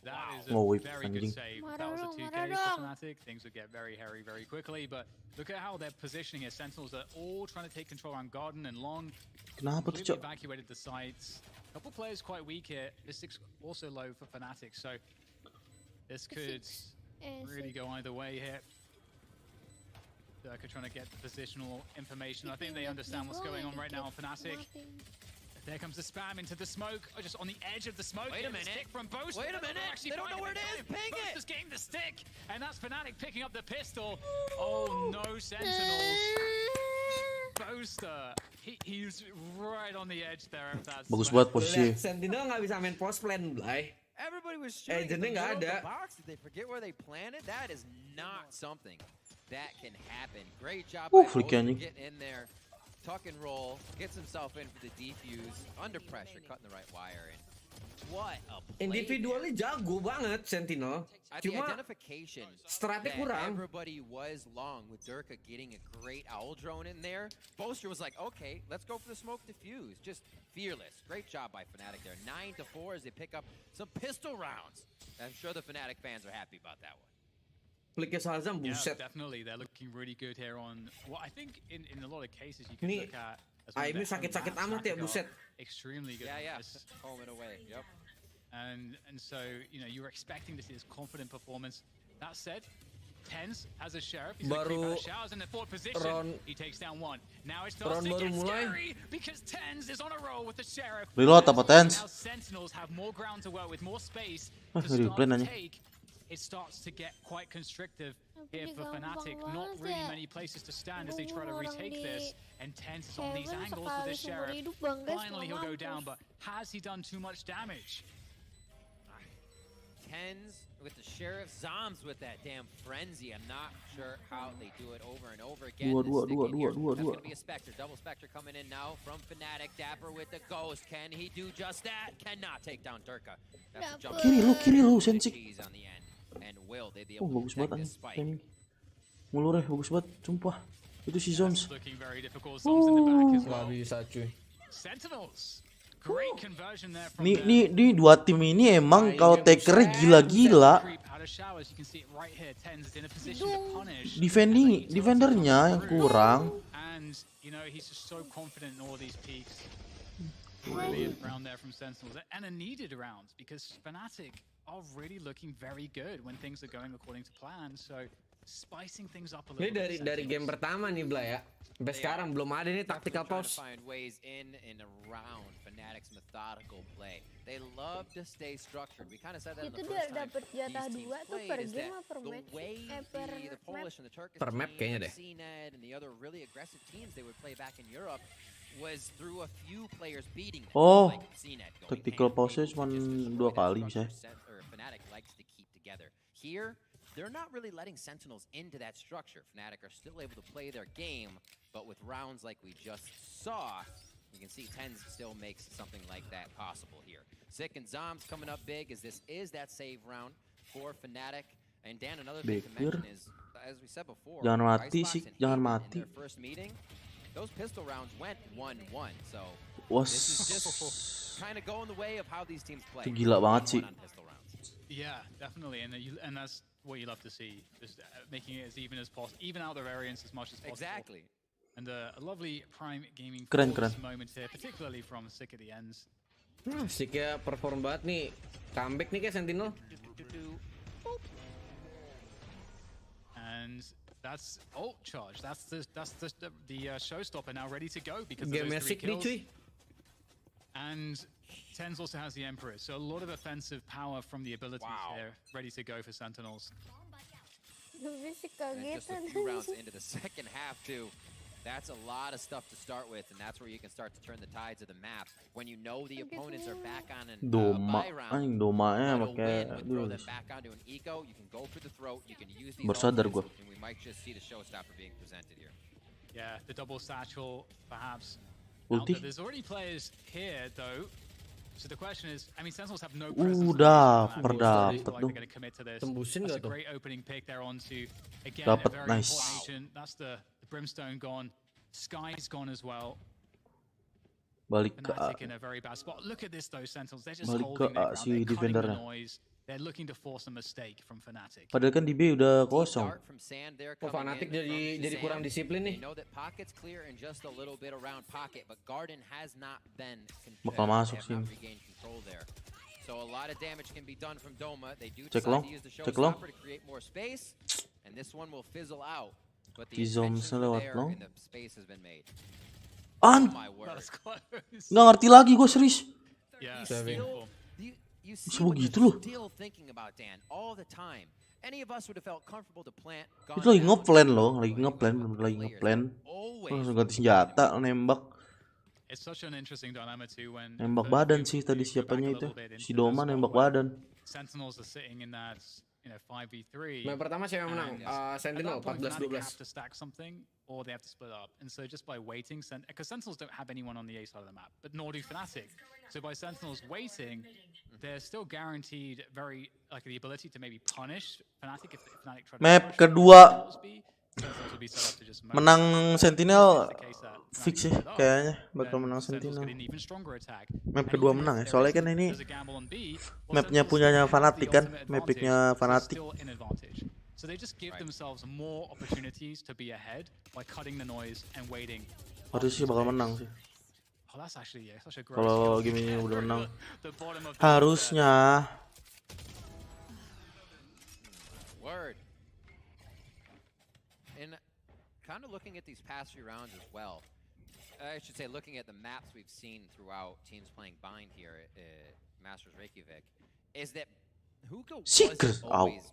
That is a very good save. That was a 2K for Fnatic. Things would get very hairy very quickly, but look at how they're positioning here. Sentinels are all trying to take control around Garden and Long. Kenapa tuh, Cok? Evacuated the sites. A couple players quite weak here. Mystic's also low for Fnatic, so this could really go either way here. Durka trying to get the positional information. I think they understand what's going on right now on Fnatic. There comes the spam into the smoke, just on the edge of the smoke. Wait a minute. Stick from Boaster. Wait a minute. They don't know where it is. Ping it. Boaster's getting the stick, and that's Fnatic picking up the pistol. Oh no, Sentinels. Boaster. He's right on the edge there. Bagus banget posisi. Sentinel nggak bisa main post plan, Blay. Everybody was shooting in the middle of the box. Did they forget where they planted? That is not something that can happen. Great job by Boaster getting in there, tuck and roll, gets himself in for the defuse, under pressure, cutting the right wire, and What a play Individualnya jago banget Sentinel. At the Cuma identification stratnya that kurang. everybody was long with Durka getting a great owl drone in there. Boaster was like, okay, let's go for the smoke diffuse. Just fearless. Great job by Fnatic there. 9-4 as they pick up some pistol rounds. I'm sure the Fnatic fans are happy about that one. Flicknya Shazam Yeah, buset. definitely. They're looking really good here on what I think in a lot of cases you can Nih, look at. As one of aimnya their sakit-sakit home amat ya, maps, buset. extremely good. Yeah, at this. home and away. Yep. And so, you know, you were expecting to see this confident performance. That said, Tens has a sheriff. He's Baru gonna creep out of showers in the fourth position. He takes down one. Now it starts round to baru get mulai. scary because Tens is on a roll with the sheriff. Reload apa Tens? Now Sentinels have more ground to work with, more space Ah, to replay start to nanya. take. It starts to get quite constrictive here Tapi for Fnatic. Not gampang really banget. many places to stand as they try to Orang retake di this. And Tens is on these Heaven angles with sekali the seumur sheriff. hidup bangga Finally he'll semua go down, mampus. but has he done too much damage? Tens with the sheriff, Zoms with that damn frenzy. I'm not sure how they do it over and over again. Dua, This dua, stick dua, in dua, here. dua, That's dua. gonna be a Spectre, double Spectre coming in now from Fnatic. Dapper with the ghost. Can he do just that? Cannot take down Durka. That's a jump. Kiri lu Sensik. Cheese on the end. And will they be Oh able to bagus protect banget this anjing. spike? Timing. Mulur bagus banget, sumpah. Itu si Zoms. Looking very difficult. Zoms in the back as Nggak well. bisa cuy. Sentinels. Great conversion there from Nih dua tim ini emang kalau takernya gila-gila. creep out of showers. You can see it right here. Tens is in a position to punish. Defendernya yang kurang. And you know he's just so confident in all these peaks. Brilliant round there from Sentinels, and a needed round because Fnatic are really looking very good when things are going according to plan. So spicing things up a Ini little bit. dari game pertama nih Bla ya. Sampai sekarang belum ada nih tactical Trying to pause. find ways in and around Fnatic's methodical play. They love to stay structured. We kind of said that in Itu the dia first time dapat jatah these teams 2 tuh played per is game that apa per the match? way Per the map? Polish and the Turkish Per map kayaknya deh. CNED and the other really aggressive teams they would play back in Europe was through a few players beating them. Oh, like CNED going tactical ham, pause able to cuman just destroy 2 that kali bisa. structure Fnatic likes to keep together. Here, they're not really letting Sentinels into that structure. Fnatic are still able to play their game, but with rounds like we just saw, you can see Tens still makes something like that possible here. Sick and Zoms coming up big as this is that save round for Fnatic. And Dan, another thing to Bekir. mention is, as we said before, Jangan mati Icebox sih, and jangan Haven mati. in their first meeting, those pistol rounds went 1-1. So Was this is just kind of going the way of how these teams play. Itu gila banget sih. 1-1 on pistol rounds. Yeah, definitely, and that's what you love to see, just making it as even as possible, even out the variance as much as possible. Exactly. And a lovely Prime Gaming Keren, Force keren. moment here, particularly from Sick at the ends. Sik ya perform banget nih. Comeback nih kayak Sentinel. And that's ult charge. That's the showstopper now ready to go because of Game those 3 Sik nih kills. cuy. And Tens also has the Emperor, so a lot of offensive power from the abilities here, ready to go for Sentinels. Tapi sih And just a kagetan. few rounds into the second half too. That's a lot of stuff to start with, and that's where you can start to turn the tides of the map. When you know the opponents are back on an Doma, buy round, anjing domanya but a pakai win would throw aduh. them back onto an eco. You can go for the throat. You can use these Baru sadar ultimates, gua. and we might just see the showstopper being presented here. Yeah, the double satchel, perhaps. Ulti. There's already players here, though. So the question is, I mean, Sentinels have no Udah, presence. perdapet Like tuh. they're going to commit to this. Tembusin That's nggak a tuh? great opening pick there onto, again, Dapet, a very nice. important agent. That's the Brimstone gone. Sky's gone as well. Balik ke A. Fnatic in a very bad spot. Look at this, though, Sentinels. They're just Balik ke holding their A ground. si They're cutting the defendernya. noise. They're looking to force a mistake from Fnatic. Padahal kan di B udah kosong. Dart from Sand there Oh, coming Fnatic in jadi from kurang Sand. disiplin nih. They know that Pocket's clear and just a little bit around Pocket, but Garden has not been Bakal masuk they have not sini. regained control there. So a lot of damage can be done from Doma. They do Cek decide long, to use the cek long. showstopper to create more space, and this one will fizzle out. But the Di Zoms intentions lewat are there long. and the space has been made. An, My word. That's close. nggak ngerti lagi gue serius. Yeah, Saving. beautiful. You see Bisa what begitu they're loh. still thinking about, Dan, all the time. Any of us would have felt comfortable to plant. Itu lagi ngeplan loh, lagi ngeplan, bener lagi ngeplan. Langsung ganti senjata, nembak. It's such an interesting dilemma too when Nembak the badan move sih tadi to go back siapanya a itu. little bit Si into the Doma spot nembak where badan. Sentinels are sitting in that 5v3. Map pertama siapa yang menang? Sentinel 14-12. Have to stack something, or they have to split up. And so just by waiting, because Sentinels don't have anyone on the A side of the map, but nor do Fnatic. So by Sentinels waiting, they're still guaranteed the ability to maybe punish Fnatic if Fnatic try to Map push. kedua Sentinels will be set up to just menang Sentinel fix sih kayaknya bakal menang Sentinel. Map kedua menang ya, soalnya kan ini mapnya punyanya Fnatic kan, mapnya Fnatic. So they just give themselves more opportunities to be ahead by cutting the noise and waiting. Harusnya sih bakal menang sih. Oh, that's actually such a great kalau game ini udah menang. Harusnya. Word. And kind of looking at these past few rounds as well. I should say, looking at the maps we've seen throughout teams playing Bind here at Masters Reykjavik, is that Hookah wasn't always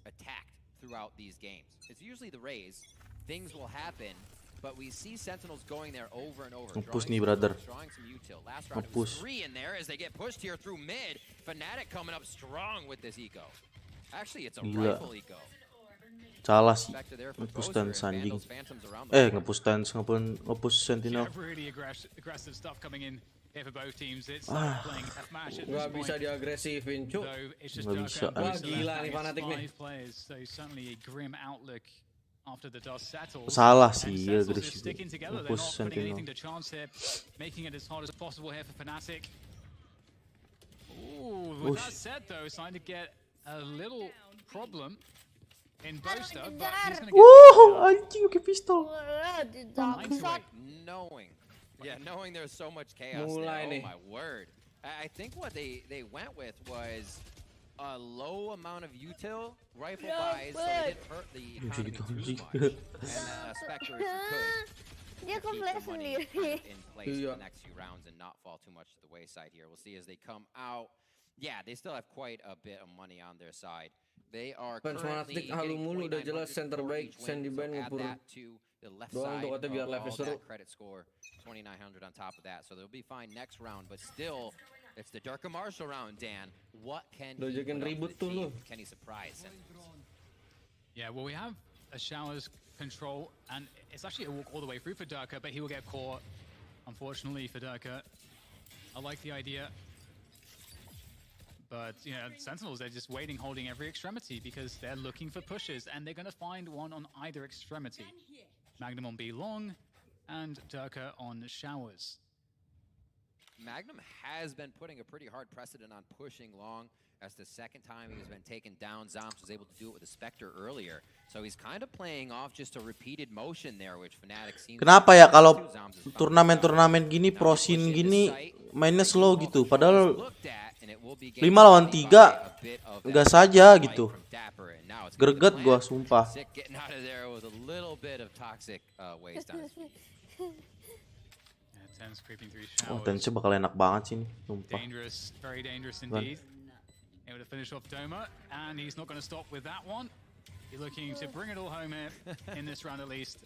attacked throughout these games. It's usually the Rays. Things will happen, but we see Sentinels going there over and over. Nge-push nih, brother. Drawing some util. Last round it was 3 in there as they get pushed here through mid. Fnatic coming up strong with this eco. Actually, it's a rifle eco. Salah sih, nge-push stance anjing. Nge-push stance, nge-push Sentinel. Gak bisa diagresifin, cuk. Gak bisa. Gila nih Fnatic nih. Salah sih, agresif. Nge-push Sentinel. Anjing pakai pistol. Knowing there's so much chaos there. Oh my word. I think what they went with was a low amount of util rifle buys so it didn't hurt the economy too much. And Spectre, if you could, dia keplay sendiri. In place for the next few rounds and not fall too much to the wayside here. We'll see as they come out. Yeah, they still have quite a bit of money on their side. They are currently halu mulu udah jelas center baik Sandy Band ngepur. The left doang side tuh biar level seru. Credit score 2900 on top of that, so they'll be fine next round. But still, it's the Durka Marshall round. Dan, what can he put up for the team? Can he surprise? Yeah, well, we have a Showers control, and it's actually a walk all the way through for Durka, but he will get caught. Unfortunately for Durka, I like the idea. But, Sentinels, they're just waiting, holding every extremity because they're looking for pushes, and they're going to find one on either extremity. Magnum on B long, and Durka on Showers. Magnum has been putting a pretty hard precedent on pushing long. That's the second time he's been taken down. Zoms was able to do it with a Spectre earlier. So he's kind of playing off just a repeated motion there, which Fnatic seems Kenapa ya kalau turnamen-turnamen gini, prosin gini, mainnya slow gitu. Padahal 5 lawan 3 gas saja gitu. Greget gua sumpah. Oh, Tense bakal enak banget sih nih, sumpah. Very dangerous indeed. Able to finish off Doma, and he's not going to stop with that one. He's looking to bring it all home here in this round at least.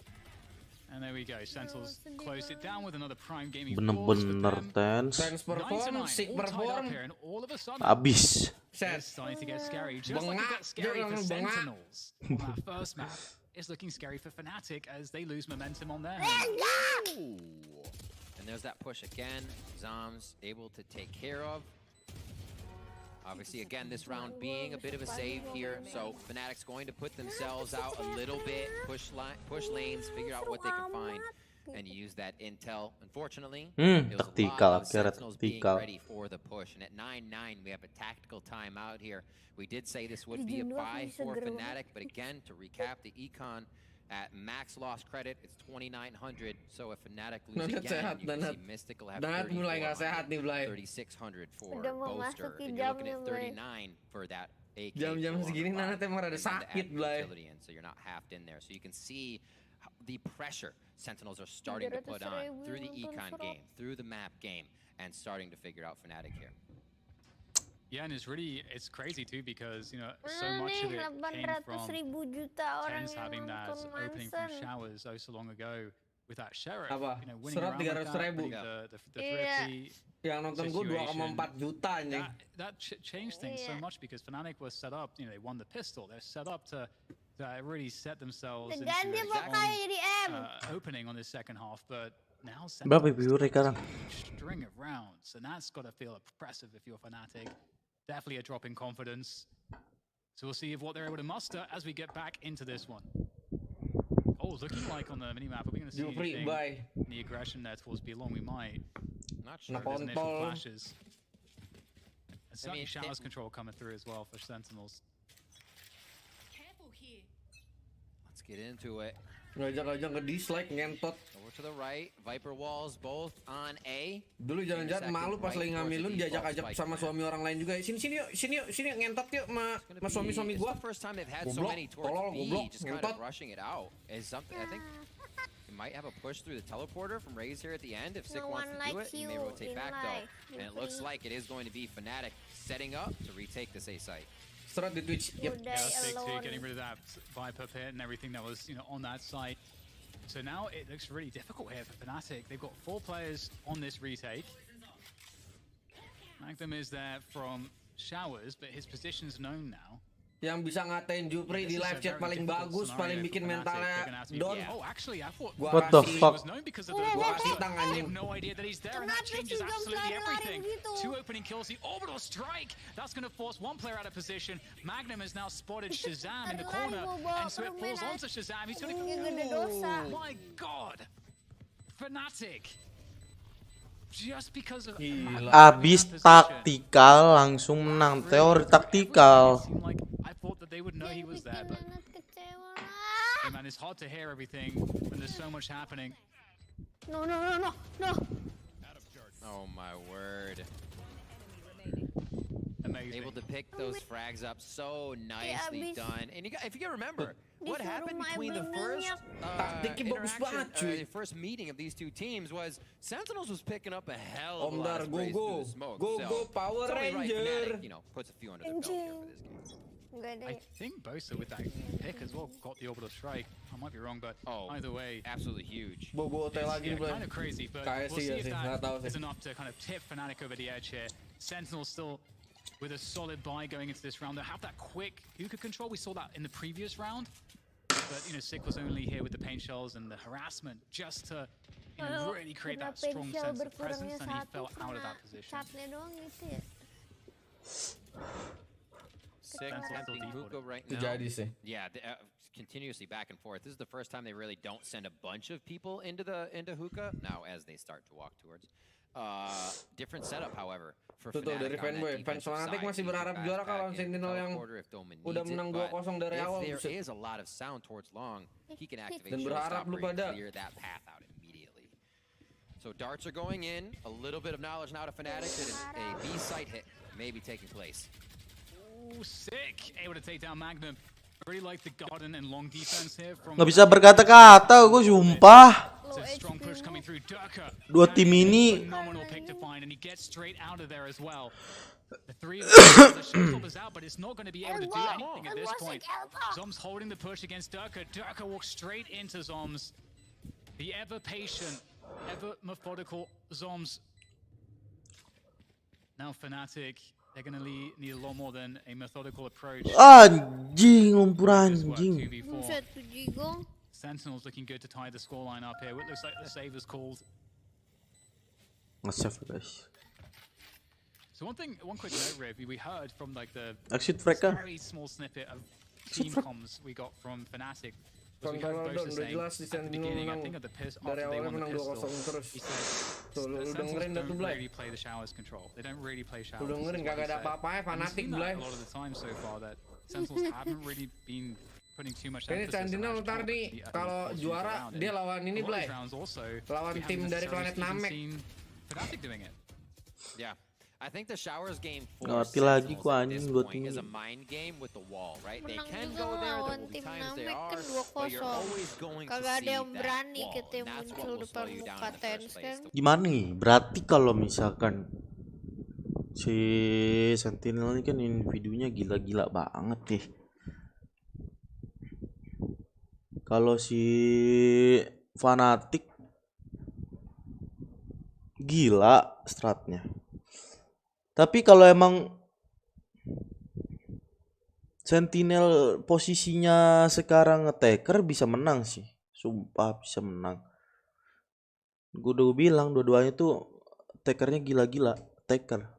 And there we go. Sentinels close it down with another prime gaming. Bener-bener Tense. Perform, Sig perform. Abis. Starting to get scary. Just like it got scary for Sentinels on that first map. It's looking scary for Fnatic as they lose momentum on their hand. And there's that push again. Zoms able to take care of. Obviously, again, this round being a bit of a save here, so Fnatic's going to put themselves out a little bit, push lanes, figure out what they can find, and use that intel. Unfortunately, it was a lot of Sentinels being ready for the push, and at 9-9, we have a tactical timeout here. We did say this would be a buy for Fnatic, but again, to recap the econ, at max loss credit, it's 2,900. So if Fnatic lose again, you can see Mystic will have 3,600 for Boaster. And you're looking at 39 for that AK. Jam-jam segini Nanat emang rada sakit, Blay. So you're not halved in there. So you can see the pressure Sentinels are starting to put on through the econ game, through the map game, and starting to figure out Fnatic here. Yeah, and it's crazy too because so much of it came from Tens having that opening from Showers so long ago with that sheriff, Apa? you know, winning Serat around like 300.000. that, the thrifty Yang nonton gue 2,4 juta anjing. that changed things so much because Fnatic was set up, you know, they won the pistol. They're set up to really set themselves into opening on this second half, but now Berapa viewer sekarang? string of rounds, and that's got to feel oppressive if you're Fnatic. Definitely a drop in confidence. So we'll see if what they're able to muster as we get back into this one. Oh, looking like on the minimap, are we going to see anything in the aggression there towards B-Long? We might. Not sure. There's initial flashes. And certainly Showers control coming through as well for Sentinels. Let's get into it. Ngajak-ngajak nge-dislike ngentot. Over to the right, Viper walls both on A. Dulu jangan-jangan malu pas lagi ngambilun diajak-ajak sama suami orang lain juga. Sini yuk ngentot yuk sama suami-suami gua. Goblok, tolol, goblok, ngentot. Rushing it out is something I think you might have a push through the teleporter from Raze here at the end if Sick wants to do it. He may rotate back though. And it looks like it is going to be Fnatic setting up to retake this A site. Serat di Twitch. Yep. Yeah, that's big too, getting rid of that Viper pit and everything that was, you know, on that site. So now it looks really difficult here for Fnatic. They've got 4 players on this retake. Magnum is there from Showers, but his position's known now. Yang bisa ngatain Jupri di live chat paling bagus, paling bikin mentalnya down. Oh, actually, I thought What the fuck? Gua kasih tangan anjing. No idea that he's there, and that changes absolutely everything. 2 opening kills, the orbital strike. That's going to force one player out of position. Magnum has now spotted Shazam in the corner, and so it falls onto Shazam. He's going to. Oh my God, Fnatic. Just because of Abis taktikal langsung menang teori taktikal. I thought that they would know he was there, but hey man, it's hard to hear everything when there's so much happening. No. Oh my word. Amazing. Able to pick those frags up so nicely done. And if you can remember, what happened between the first interaction, first meeting of these two teams was Sentinels was picking up a hell of a lot of sprays through the smoke. Go Power Ranger. Fnatic, you know, puts a few under their belt here for this game. I think Bosa with that pick as well got the orbital strike. I might be wrong, but either way, absolutely huge. Kind of crazy, but we'll see if that is enough to kind of tip Fnatic over the edge here. Sentinels still with a solid buy going into this round. They have that quick hookah control. We saw that in the previous round, but you know, Sick was only here with the paint shells and the harassment just to really create that strong sense of presence, and he fell out of that position. Sick the hookah right now. Yeah, continuously back and forth. This is the first time they really don't send a bunch of people into hookah. Now, as they start to walk towards, different setup, however. For dari fanboy, fans Fnatic masih berharap juara kalau Sentinel yang udah menang 2-0 dari awal. If there is a lot of sound towards long, he can activate Dan berharap lu pada clear that path out immediately. So darts are going in. A little bit of knowledge now to Fnatic that a B site hit may be taking place. Sick, able to take down Magnum. I really like the garden and long defense here from. Nggak bisa berkata-kata, gue sumpah. Strong push coming through Durka. Dua tim ini. Phenomenal pick to find, and he gets straight out of there as well. The 3 of them, the showstopper's out, but it's not going to be able to do anything at this point. Zoms holding the push against Durka. Durka walks straight into Zoms. The ever patient, ever methodical Zoms. Now Fnatic. They're going to need a lot more than a methodical approach. Anjing, lumpur anjing. Sentinels looking good to tie the scoreline up here. It looks like the save is called. Nge-save guys. So one quick note, Riv, we heard from like the very small snippet of team comms we got from Fnatic. Was we heard Bosa saying at the beginning, I think of the piss after they won the pistol, he said, Sentinels don't really play the showers control. They don't really play showers. Dengerin kagak ada apa-apa, Fnatic a lot of the time so far that Sentinels haven't really been putting too much ini emphasis Sentinel ntar nih kalau juara dia lawan ini Blay, lawan tim dari planet Namek. Fnatic doing it. Yeah. I think the Showers game ngerti lagi ku anjing dua tim is a mind game with the wall, right? They can go there, there will be times they are, but you're always going to see that wall. That's what will slow you down in the first place. Gimana nih? Berarti kalau misalkan si Sentinel ini kan individunya gila-gila banget nih. Kalau si Fnatic gila stratnya. Tapi kalau emang Sentinel posisinya sekarang attacker bisa menang sih. Sumpah bisa menang. Gue udah bilang dua-duanya tuh attackernya gila-gila. Attacker.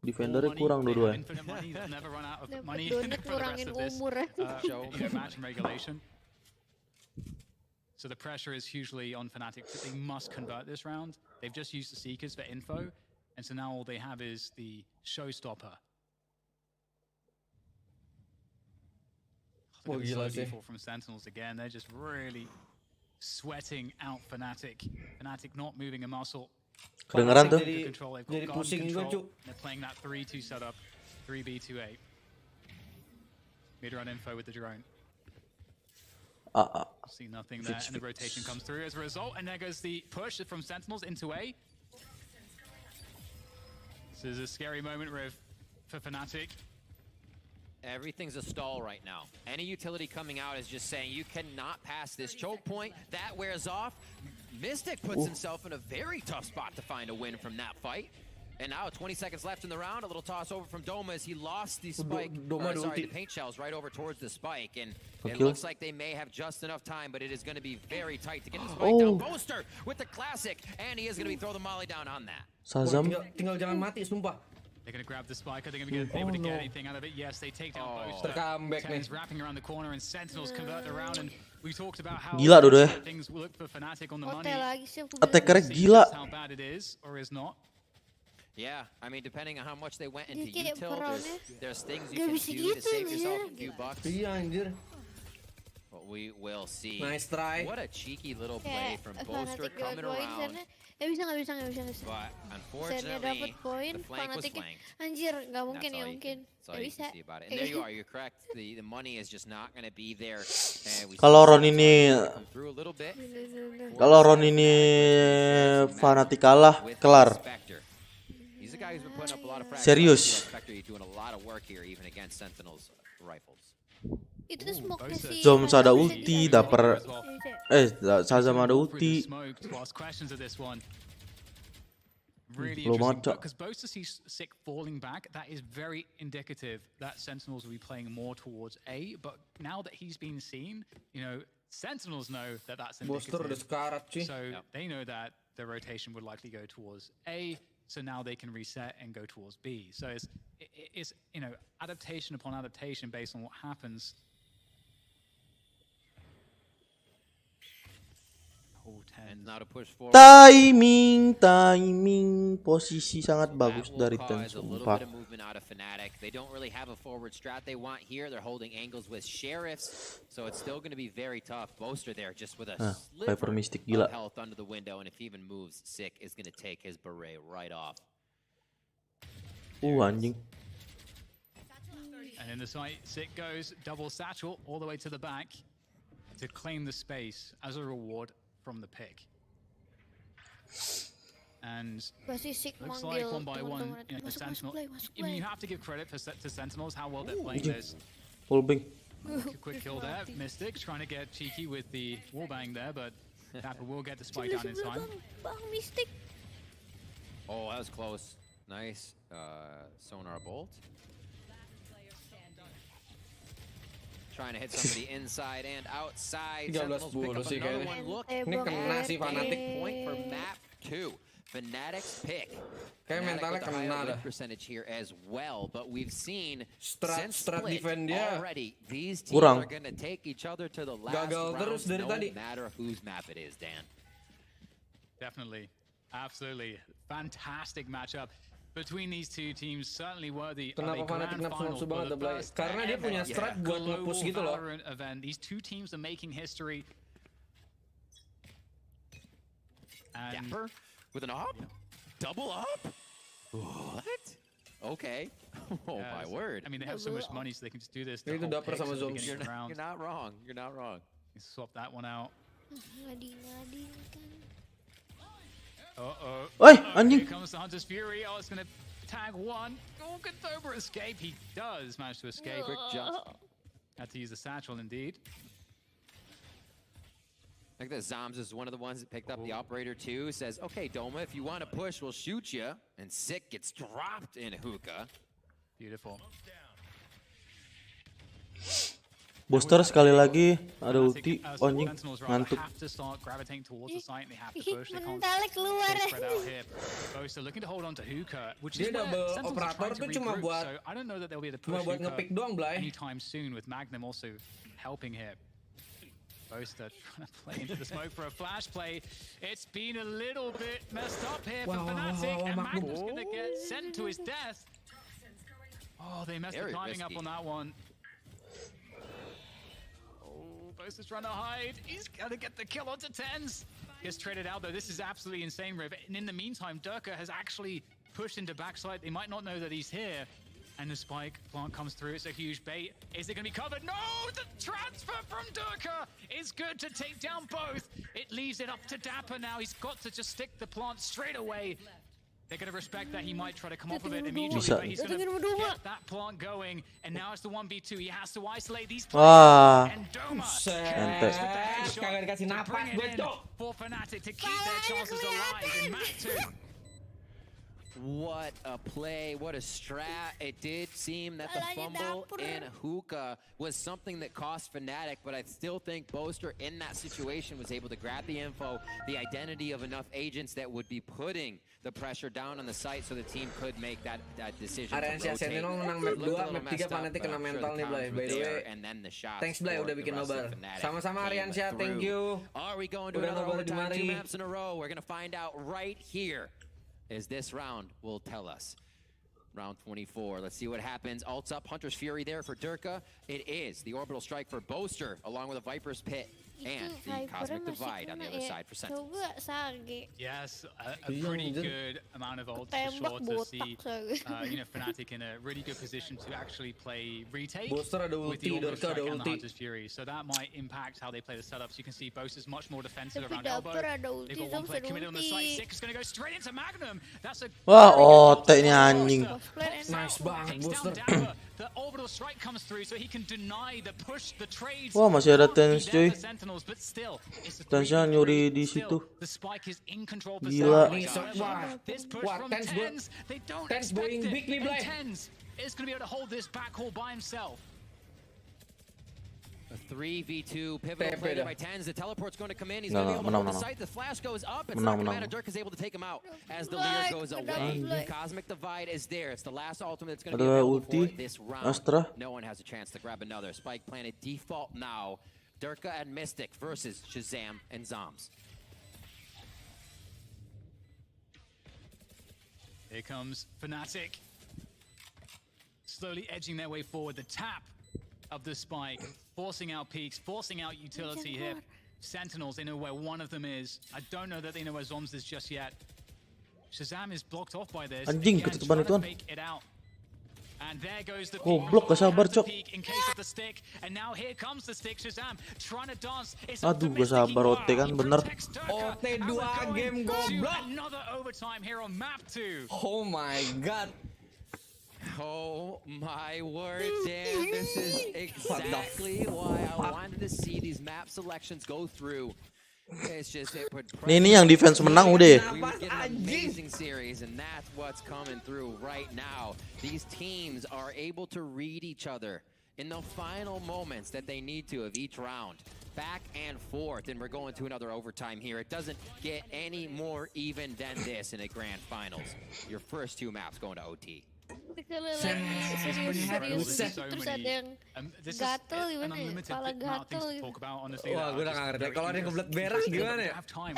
Defendernya kurang dua-duanya. Donat kurangin umur. So the pressure is hugely on Fnatic. They must convert this round. They've just used the Seekers for info, and so now all they have is the Showstopper. Look at the slow default from Sentinels again. They're just really sweating out Fnatic. Fnatic not moving a muscle. Kedengeran tuh. Jadi pusing juga, Cuk. They're playing that 3-2 setup, 3B2A. Mid-run info with the drone. See nothing there, and the rotation comes through as a result, and there goes the push from Sentinels into A. This is a scary moment, Riv, for Fnatic. Everything's a stall right now. Any utility coming out is just saying you cannot pass this choke point. That wears off. Mystic puts himself in a very tough spot to find a win from that fight. And now 20 seconds left in the round. A little toss over from Doma as he lost the spike. The paint shells right over towards the spike. And it looks like they may have just enough time, but it is going to be very tight to get the spike down. Boaster with the classic. And he is going to be throwing the molly down on that. Shazam. Tinggal jangan mati, sumpah. They're going to grab the spike. Are they going to be able to get anything out of it? Yes, they take down Boaster. He's wrapping around the corner, and Sentinels convert around. And we talked about how gila things look for Fnatic on the money. Attacker gila. How bad it is or is not. Yeah, I mean, depending on how much they went into util, there's things you can do to save yourself a few bucks. But we will see. Nice try. What a cheeky little play from Boaster coming around. Nggak bisa. But unfortunately, the flank was flanked. Anjir, nggak mungkin ya mungkin. Nggak bisa. And there you are, you're correct. The money is just not going to be there. Kalau Ron ini Fnatic kalah, kelar. Serius. Zom ada ulti, Dapper Shazam ada ulti. Really interesting because both to see Sick falling back, that is very indicative that Sentinels will be playing more towards A. But now that he's been seen, you know, Sentinels know that that's indicative. So they know that the rotation would likely go towards A. So now they can reset and go towards B. So it's you know, adaptation upon adaptation based on what happens. Timing, posisi sangat bagus dari Ten, sumpah. They don't really have a forward strat they want here. They're holding angles with sheriffs, so it's still going to be very tough. Boaster there just with a sliver of health under the window, and if he even moves, Sick is going to take his beret right off. Anjing. And in the site, Sick goes double satchel all the way to the back to claim the space as a reward from the pick. And looks like one by one, you know, Sentinel. I mean, you have to give credit to Sentinels how well they're playing this. Quick kill there. Mystic trying to get cheeky with the wallbang there, but Dapper will get the spike down in time. Oh, that was close. Nice sonar bolt. Trying to hit somebody inside and outside. Sentinels pick up another one. Look, game point for map 2. Fnatic's pick. Fnatic with a higher win percentage here as well, but we've seen since split already, these teams are going to take each other to the last rounds, no matter whose map it is, Dan. Definitely. Absolutely. Fantastic matchup between these two teams, certainly worthy of a grand final for the first karena dia punya strat buat nge-push gitu loh. Event. These two teams are making history. Dapper with an up? Double up? What? Okay. Oh my word. I mean, they have so much money, so they can just do this. Itu Dapper sama Zoms. You're not wrong. You're not wrong. You swap that one out. Anjing. Here comes the Hunter's Fury. Oh, it's going to tag one. Oh, can Dober escape? He does manage to escape. Quick jump. Had to use the satchel indeed. Like that Zoms is one of the ones that picked up the operator too. Says, okay, Doma, if you want to push, we'll shoot you. And Sick gets dropped in hookah. Beautiful. Booster sekali lagi ada ulti. Oh anjing, ngantuk. Mentalnya keluar. Dia double operator tuh cuma buat ngepick doang, Blay. Anytime soon with Magnum also helping him. Boaster trying to play into the smoke for a flash play. It's been a little bit messed up here for Fnatic, and Magnum's gonna get sent to his death. Oh, they messed the timing up on that one. Boaster's trying to hide. He's gonna get the kill onto tens. Gets traded out though. This is absolutely insane, Riv. And in the meantime, Durka has actually pushed into backside. They might not know that he's here. And the spike plant comes through. It's a huge bait. Is it gonna be covered? No! The transfer from Durka is good to take down both. It leaves it up to Dapper now. He's got to just stick the plant straight away. They're going to respect that he might try to come off of it immediately, but he's going to get that plant going. And now it's the 1v2. He has to isolate these players. And Doma with the headshot to bring it in for Fnatic to keep their chances alive in map 2. What a play, what a strat. It did seem that the fumble in hookah was something that cost Fnatic, but I still think Boaster in that situation was able to grab the info, the identity of enough agents that would be putting the pressure down on the site so the team could make that decision to rotate. Sentinel menang map 2, map 3 Fnatic kena mental nih, Blay. By the way, thanks Blay udah bikin nobar. Sama-sama Ariansyah, thank you. Are we going to another overtime 2 maps in a row? We're going to find out right here. Is this round will tell us. Round 24. Let's see what happens. Ults up, Hunter's Fury there for Durka. It is the Orbital Strike for Boaster, along with a Viper's Pit and the Cosmic Divide on the other side for Sentinel. Yes, a pretty good amount of ults for sure to see Fnatic in a really good position to actually play retake with the Orbital Strike and the Hunter's Fury. So that might impact how they play the setups. You can see Boaster's much more defensive around elbow. They've got one player committed on the site. Six is going to go straight into Magnum. That's a anjing. Nice banget Booster. The orbital strike comes through so he can deny the push, the trades. Wah, masih ada Tens cuy. Tensnya nyuri di situ. Gila. Wah, Tens going big nih, Blay. Tens is going to be able to hold this backhaul by himself. A 3v2 pivotal play there by Tens. The teleport's going to come in. He's going to be able to hold the site. The flash goes up. It's not going to matter. Dirk is able to take him out as the leer goes away. Cosmic Divide is there. It's the last ultimate that's going to be available for this round. No one has a chance to grab another. Spike planted default now. Durka and Mystic versus Shazam and Zoms. Here comes Fnatic. Slowly edging their way forward. The tap of the spike, forcing out peaks, forcing out utility here. Sentinels, they know where one of them is. I don't know that they know where Zoms is just yet. Shazam is blocked off by this. Anjing, ketutupan ituan. And there goes the goblok, gak sabar, Cok. in case of the stick. And now here comes the stick. Shazam trying to dance. Aduh, gak sabar OT kan bener. OT 2 game goblok. Another overtime here on map 2. Oh my god. Oh my word, Dan. This is exactly why I wanted to see these map selections go through. It's just it put Ini yang defense menang udah. We would get an amazing series, and that's what's coming through right now. These teams are able to read each other in the final moments that they need to of each round. Back and forth, and we're going to another overtime here. It doesn't get any more even than this in a grand finals. Your first 2 maps going to OT. Serius terus ada yang gatel gimana ya, kepala gatel gitu. Wah, gue udah gak ngerti. Kalau ada kebelet berak gimana ya? Between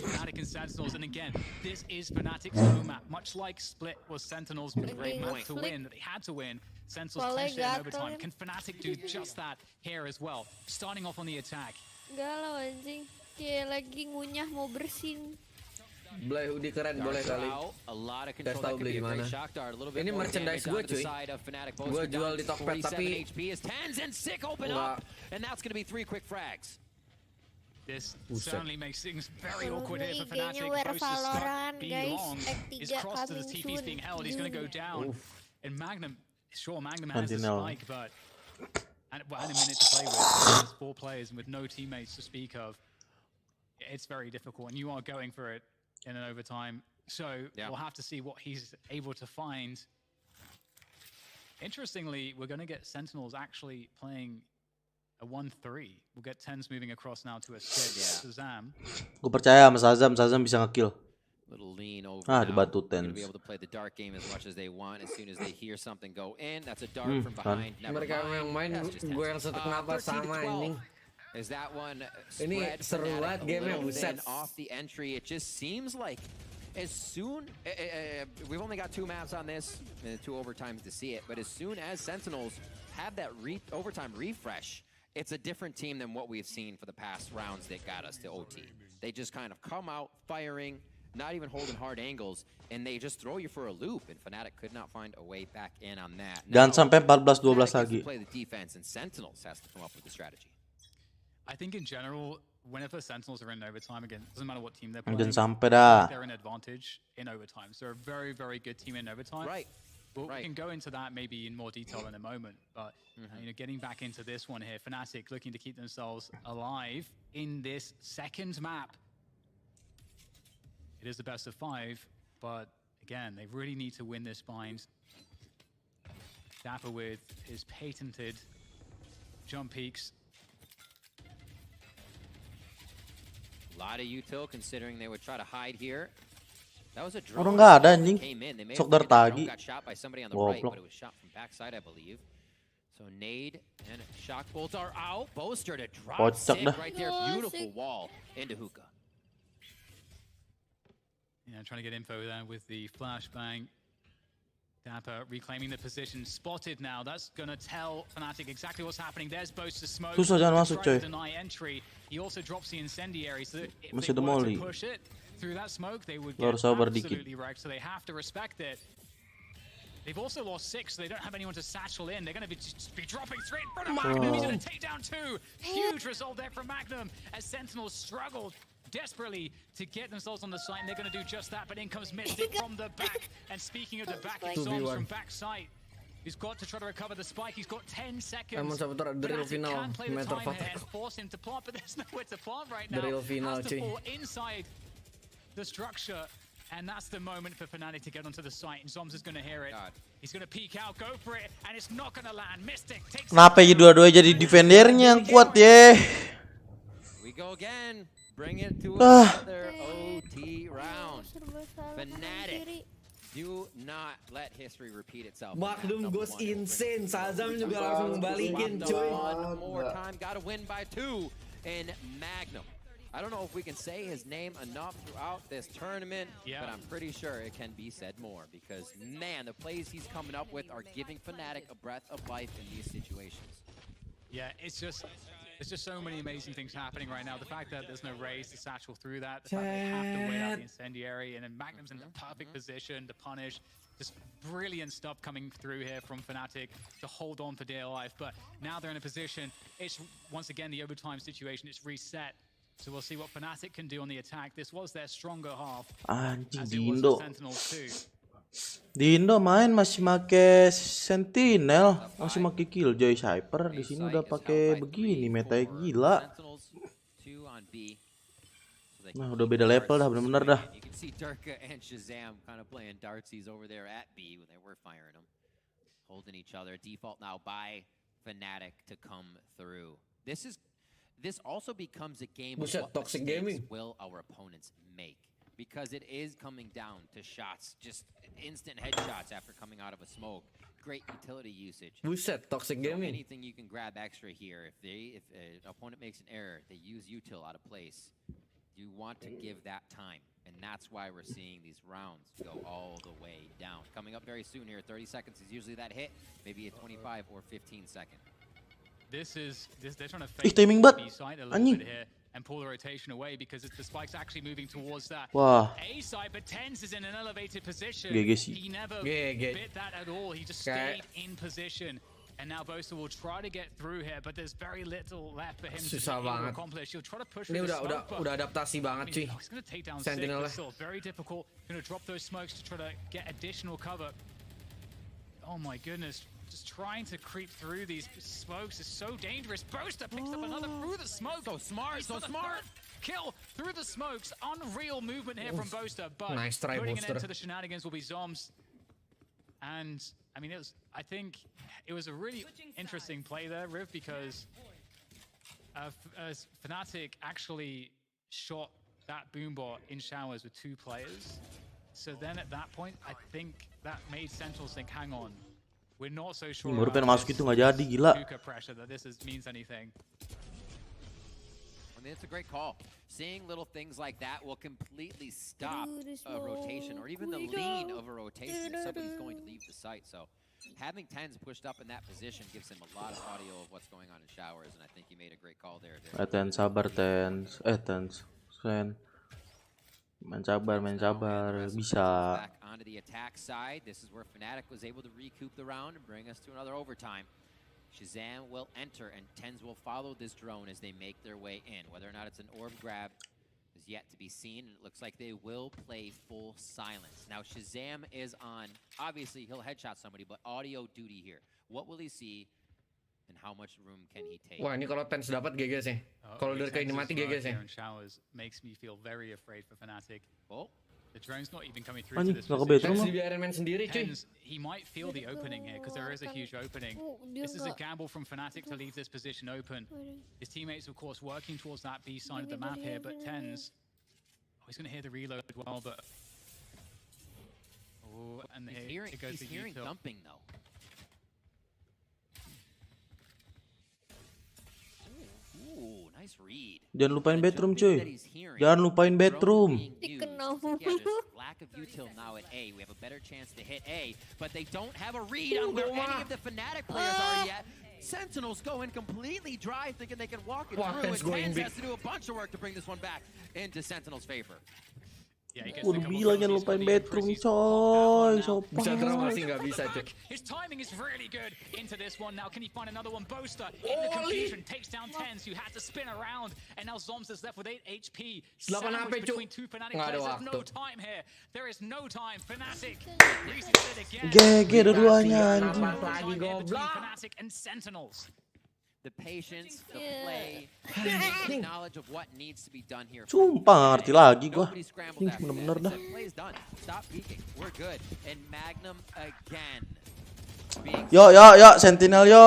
Fnatic and Sentinels, and again, this is Fnatic's home map. Much like Split was Sentinels' great map to win, that they had to win. Sentinels clinch it in overtime. Can Fnatic do just that here as well? Starting off on the attack. Galau anjing, kayak lagi ngunyah mau bersin. Blay hoodie keren, boleh kali. Gak tau beli di mana. Ini merchandise gue cuy. Gue jual di Tokped tapi enggak. And that's going to be 3 quick frags. This certainly makes things very awkward here for Fnatic. Is crossed as the TP's being held. He's going to go down. And Magnum, sure, Magnum has the spike, but and a minute to play with. There's 4 players and with no teammates to speak of, it's very difficult. And you are going for it in an overtime. So we'll have to see what he's able to find. Interestingly, we're going to get Sentinels actually playing a 1-3. We'll get Tens moving across now to a 6. Shazam. Gue percaya sama Shazam, Shazam bisa nge-kill. Little lean over dibantu They're gonna Tens. be able to play the dark game as much as they want. As soon as they hear something go in, that's a dart from behind. Never Mereka yang main, mind. That's just gue yang setek napas 13 to sama 12. ini. Is that one Ini spread seru Fnatic banget a game-nya, little buset. thin off the entry? It just seems like as soon we've only got 2 maps on this and 2 overtimes to see it, but as soon as Sentinels have that overtime refresh, it's a different team than what we've seen for the past rounds that got us to OT. They just kind of come out firing, not even holding hard angles, and they just throw you for a loop, and Fnatic could not find a way back in on that. Jangan sampai 14-12 lagi. Play the defense, and Sentinels has to come up with the strategy. I think in general, whenever Sentinels are in overtime, again, doesn't matter what team they're playing, Jangan sampai dah. they're an advantage in overtime. So they're a very, very good team in overtime. Right. Well, we can go into that maybe in more detail in a moment, but getting back into this one here, Fnatic looking to keep themselves alive in this second map. It is the best of 5, but again, they really need to win this bind. Dapper with his patented jump peaks. A lot of util considering they would try to hide here. That was a drone. Orang nggak ada anjing. Came in. They may Sok have dari the tadi. drone got shot by somebody on the right, Goblok. but it was shot from backside, I believe. So nade and shock bolts are out. Boaster to drop Kocak sick dah. right there. Beautiful wall into hookah. Yeah, trying to get info there with the flashbang. Dapper reclaiming the position, spotted now. That's gonna tell Fnatic exactly what's happening. There's Boaster's smoke. Susah jangan masuk, Trying coy. to deny entry. He also drops the incendiary, so that if Masih they ada were molly. to push it through that smoke, they would Lo get harus sabar dikit. absolutely wrecked. So they have to respect it. They've also lost 6, so they don't have anyone to satchel in. They're going to be dropping straight in front of Magnum. He's going to take down 2. Huge result there from Magnum as Sentinels struggled desperately to get themselves on the site, and they're going to do just that. But in comes Mystic from the back. And speaking of the back, it's Zombs from backside. He's got to try to recover the spike. He's got 10 seconds. Emang sebentar drill final Can play the meter time Fatek. and force him to plant, but there's nowhere to plant right now. Drill final, Has to cuy. fall inside the structure. And that's the moment for Fnatic to get onto the site. And Zoms is going to hear it. He's going to peek out, go for it, and it's not going to land. Mystic takes Kenapa ya dua-dua jadi defendernya yang kuat ya? We go again. Bring it to Ah. another OT round. Fnatic. Do not let history repeat itself. Magnum goes insane. Shazam juga langsung balikin, cuy. One more time. Got to win by 2 in Magnum. I don't know if we can say his name enough throughout this tournament, but I'm pretty sure it can be said more because, man, the plays he's coming up with are giving Fnatic a breath of life in these situations. Yeah, there's just so many amazing things happening right now. The fact that there's no raise to satchel through that, the fact they have to wait out the incendiary, and then Magnum's in the perfect position to punish. Just brilliant stuff coming through here from Fnatic to hold on for dear life. But now they're in a position, it's once again the overtime situation, it's reset. So we'll see what Fnatic can do on the attack. This was their stronger half. Anjing as di it was Indo. for Sentinels too. Di Indo main masih make Sentinel, masih make Killjoy Cypher. Di sini udah pakai begini, meta gila. Nah, udah beda level dah, bener-bener dah. You can see Durka and Shazam kind of playing dartsies over there at B when they were firing them, holding each other. Default now by Fnatic to come through. This also becomes a game of what toxic mistakes gaming. will our opponents make, because it is coming down to shots, just instant headshots after coming out of a smoke. Great utility usage. Buset, toxic So gaming. anything you can grab extra here. If an opponent makes an error, they use util out of place. You want to give that time, and that's why we're seeing these rounds go all the way down. Coming up very soon here, 30 seconds is usually that hit, maybe a 25 or 15 second. They're trying to fake timing the banget. B side a little Anjing. bit here and pull the rotation away because the spike's actually moving towards that Wah. A side, but Tens is in an elevated position. GG sih. He never GG. bit that at all. He just Kayak- stayed in position. And now Boaster will try to get through here, but there's very little left for him Susah to be able to banget. accomplish. He'll try to push Ini with the udah smoke, but udah adaptasi banget, cuy. he's going to take down Sentinel Six, but still very difficult. Going to drop those smokes to try to get additional cover. Oh my goodness. just trying to creep through these smokes is so dangerous. Boaster picks up another through the smoke. So smart, so smart. Kill through the smokes. Unreal movement here from Boaster, but Nice try, putting Boaster. an end to the shenanigans will be Zoms. And I mean, I think it was a really interesting play there, Riv, because Fnatic actually shot that boombot in showers with 2 players. So then at that point, I think that made Sentinels think, hang on, we're not so sure Baru pengen about masuk itu nggak jadi, gila. Luka pressure that this means anything. I mean, it's a great call. Seeing little things like that will completely stop a rotation or even the lean of a rotation if somebody's going to leave the site. So having TenZ pushed up in that position gives him a lot of audio of what's going on in showers, and I think he made a great call there. TenZ, sabar TenZ. TenZ. Sen. Main sabar, bisa. Back onto the attack side. This is where Fnatic was able to recoup the round and bring us to another overtime. Shazam will enter, and TenZ will follow this drone as they make their way in. Whether or not it's an orb grab is yet to be seen, and it looks like they will play full silence. Now, Shazam is on. Obviously, he'll headshot somebody, but audio duty here. What will he see, and how much room can he take? Wah, ini kalau TenZ dapat GG sih. Kalau Derka ini mati GG sih. Showers makes me feel very afraid for Fnatic. Oh. The drone's not even coming through to Anjing, this nggak ke position. bedroom. Dibiarin main sendiri, cuy. TenZ, he might feel the opening here because there is a huge opening. This is a gamble from Fnatic to leave this position open. His teammates, of course, working towards that B side of the map here, but TenZ, he's going to hear the reload well, but and He's hearing thumping though. Ooh, nice read. Jangan lupain bedroom, cuy. Jangan lupain bedroom. Lack of util now at A. We have a better chance to hit A, but they don't have a read on where any of the Fnatic players are yet. Sentinels go in completely dry, thinking they can walk it through, and TenZ has to do a bunch of work to bring this one back into Sentinels' favor. Udah bilang jangan lupain bedroom, coy. Bisa draw masih nggak bisa, cuy. His timing is really good into this one. Now, can he find another one? Boaster in the confusion takes down TenZ, who had to spin around, and now Zoms is left with 8 HP. Sandwiched between 2 Fnatic players. There's no time here. There is no time. Fnatic resets it again. GG dua-duanya, anjing. Lagi goblok. Fnatic and Sentinels. The patience, the play, the knowledge of what needs to be done here. Sumpah ngerti lagi gua. Ini bener-bener dah. Play's done. Stop peeking. We're good. And Magnum again. Yo, Sentinel yo.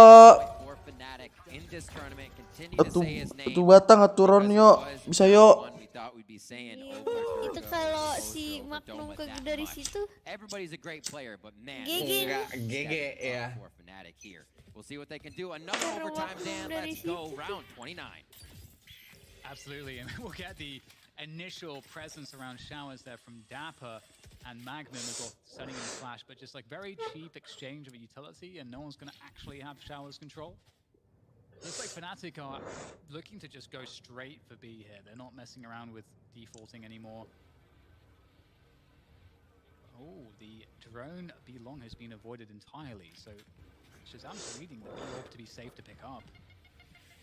Atu batang aturon yo. Bisa yo. Itu kalau si Magnum ke dari situ. Everybody's a great player, but man, GG ya. We'll see what they can do. Another overtime, Dan. Let's go. Round 29. Absolutely, and we'll get the initial presence around showers there from Dapper and Magnum as well, setting in the flash, but just like very cheap exchange of a utility, and no one's going to actually have showers control. Looks like Fnatic are looking to just go straight for B here. They're not messing around with defaulting anymore. Oh, the drone B long has been avoided entirely, so Shazam's reading the B orb to be safe to pick up.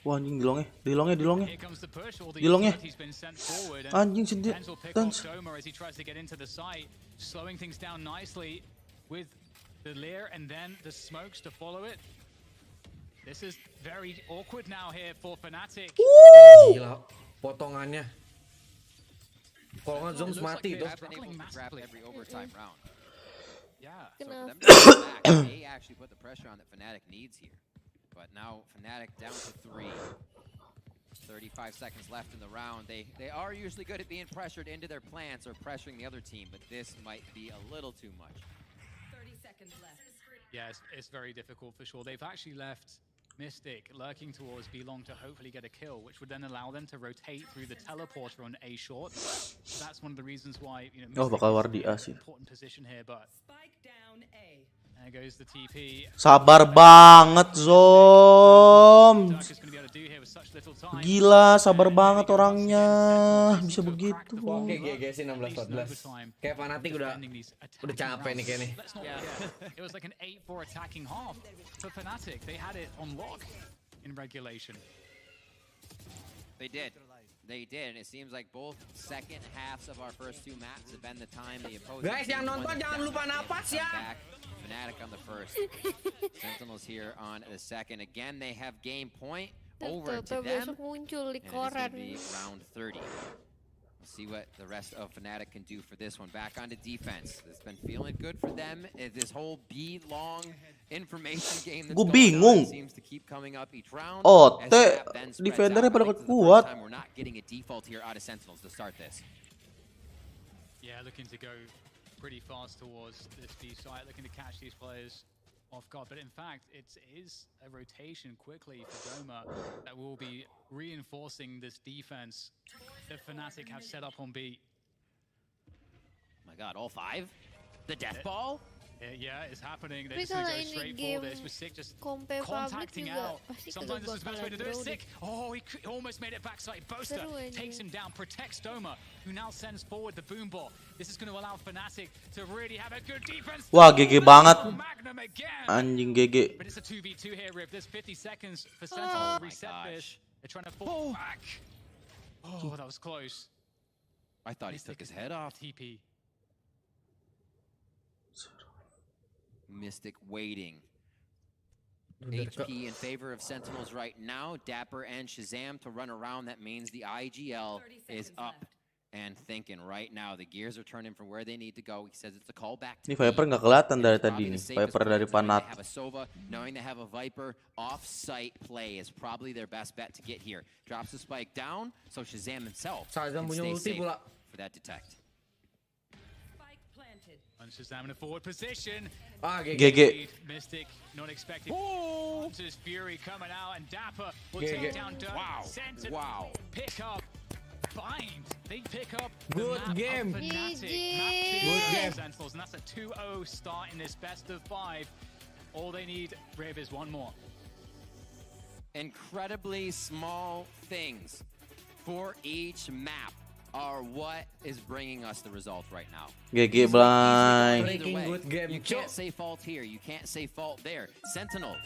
Wah, anjing dilongnya. Here comes the push. All the Dilongnya. utility's been sent forward, and Anjing sendiri. TenZ will pick off Doma as he tries to get into the site, slowing things down nicely with the Leer and then the smokes to follow it. This is very awkward now here for Fnatic. Gila, potongannya. Kalau nggak Zoms mati tuh. Every overtime round. Yeah, so for them to come back, they actually put the pressure on that Fnatic needs here. But now Fnatic down to 3. 35 seconds left in the round. They are usually good at being pressured into their plants or pressuring the other team, but this might be a little too much. 30 seconds left. Yeah, it's very difficult for sure. They've actually left Mystic lurking towards B-Long to hopefully get a kill, which would then allow them to rotate through the teleporter on A short. So that's one of the reasons why, you know, Mystic bakal war di A is sih. an important position here, but there goes the TP. Sabar banget, Zoms. Gila, sabar banget orangnya. Bisa begitu. Oke, GG sih 16-14. Kayak Fnatic udah capek nih kayaknya. It was like an 8-4 attacking half for Fnatic. They had it on lock in regulation. They did. And it seems like both second halves of our first 2 maps have been the time the opposing. Guys, yang nonton jangan lupa napas ya. Fnatic on the first. Sentinels here on the second. Again, they have game point over to them. Besok muncul di And it is koran. going to be round 30. We'll see what the rest of Fnatic can do for this one. Back onto defense. It's been feeling good for them. This whole B-long information game that's going on seems to keep coming up each round. Oh, as the map then spreads defendernya out. pada I think this is the kuat. first time we're not getting a default here out of Sentinels to start this. Yeah, looking to go pretty fast towards this B site, looking to catch these players off guard. But in fact, it is a rotation quickly for Doma that will be reinforcing this defense that Fnatic have set up on B. Oh my god, all 5? The death ball? Yeah, it's happening. They're Tapi just going to kalau go ini straight game for this with Sick just kompe public contacting juga out. pasti Sometimes this is the best way to do it. bro deh. Sick. Oh, he almost made it backside. Boaster Seru aja. takes him down, protects Doma, who now sends forward the boom ball. This is going to allow Fnatic to really have a good defense. Wah, GG banget. Magnum again. Anjing GG. But it's a 2v2 here, Rip. There's 50 seconds for Sentinel to reset this. They're trying to fall back. Oh, that was close. I thought he took his head off. TP. Mystic waiting. HP in favor of Sentinels right now. Dapper and Shazam to run around. That means the IGL is up and thinking right now. The gears are turning from where they need to go. He says it's a call back to Ini Viper nggak kelihatan dari tadi nih. Viper dari Fnatic. Fnatic. Knowing they have a Viper, off-site play is probably their best bet to get here. Drops the spike down, so Shazam himself Shazam can punya stay ulti safe pula. for that detect. And Shazam in a forward position. GG. Mystic not expecting. Hunter's Fury coming out, and Dapper will take down Dirk. Wow. Sentinel Wow. pick up. Bind. They pick up Good the map game. of Fnatic. GG. Map 2 Good game. Sentinels, and that's a 2-0 start in this best of 5. All they need, Rib, is one more. Incredibly small things for each map are what is bringing us the result right now. GG Blay. Breaking good game, You can't say fault here. You can't say fault there. Sentinels.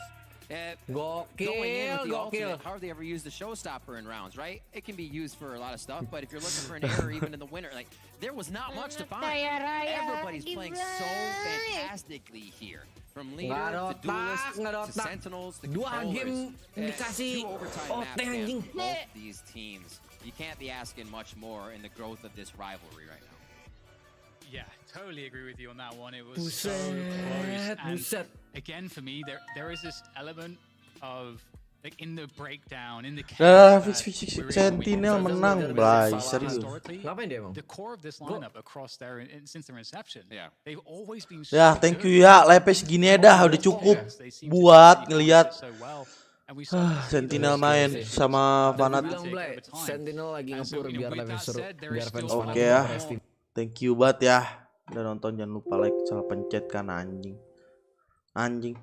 Going in with the ultimate, hardly ever use the showstopper in rounds, right? It can be used for a lot of stuff, but if you're looking for an error even in the winter, like there was not much to find. Everybody's playing so fantastically here. From leader to duelist to sentinels to controllers. dikasih 2 overtime maps oteng, there anjing. for both these teams. You can't be asking much more in the growth of this rivalry right now. Yeah, totally agree with you on that one. It was so close. And again, for me, there is this element of like in the breakdown, in the Sentinel menang, Blay. Serius. Ngapain dia emang? The core of this lineup across their since their inception, they've always been. Ya, thank you ya. Live segini dah udah cukup buat ngelihat Sentinel main sama Fnatic. Sentinel lagi ngepur biar live seru, biar fans Oke ya. Thank you banget ya. Udah nonton, jangan lupa like, salah pencet kan anjing.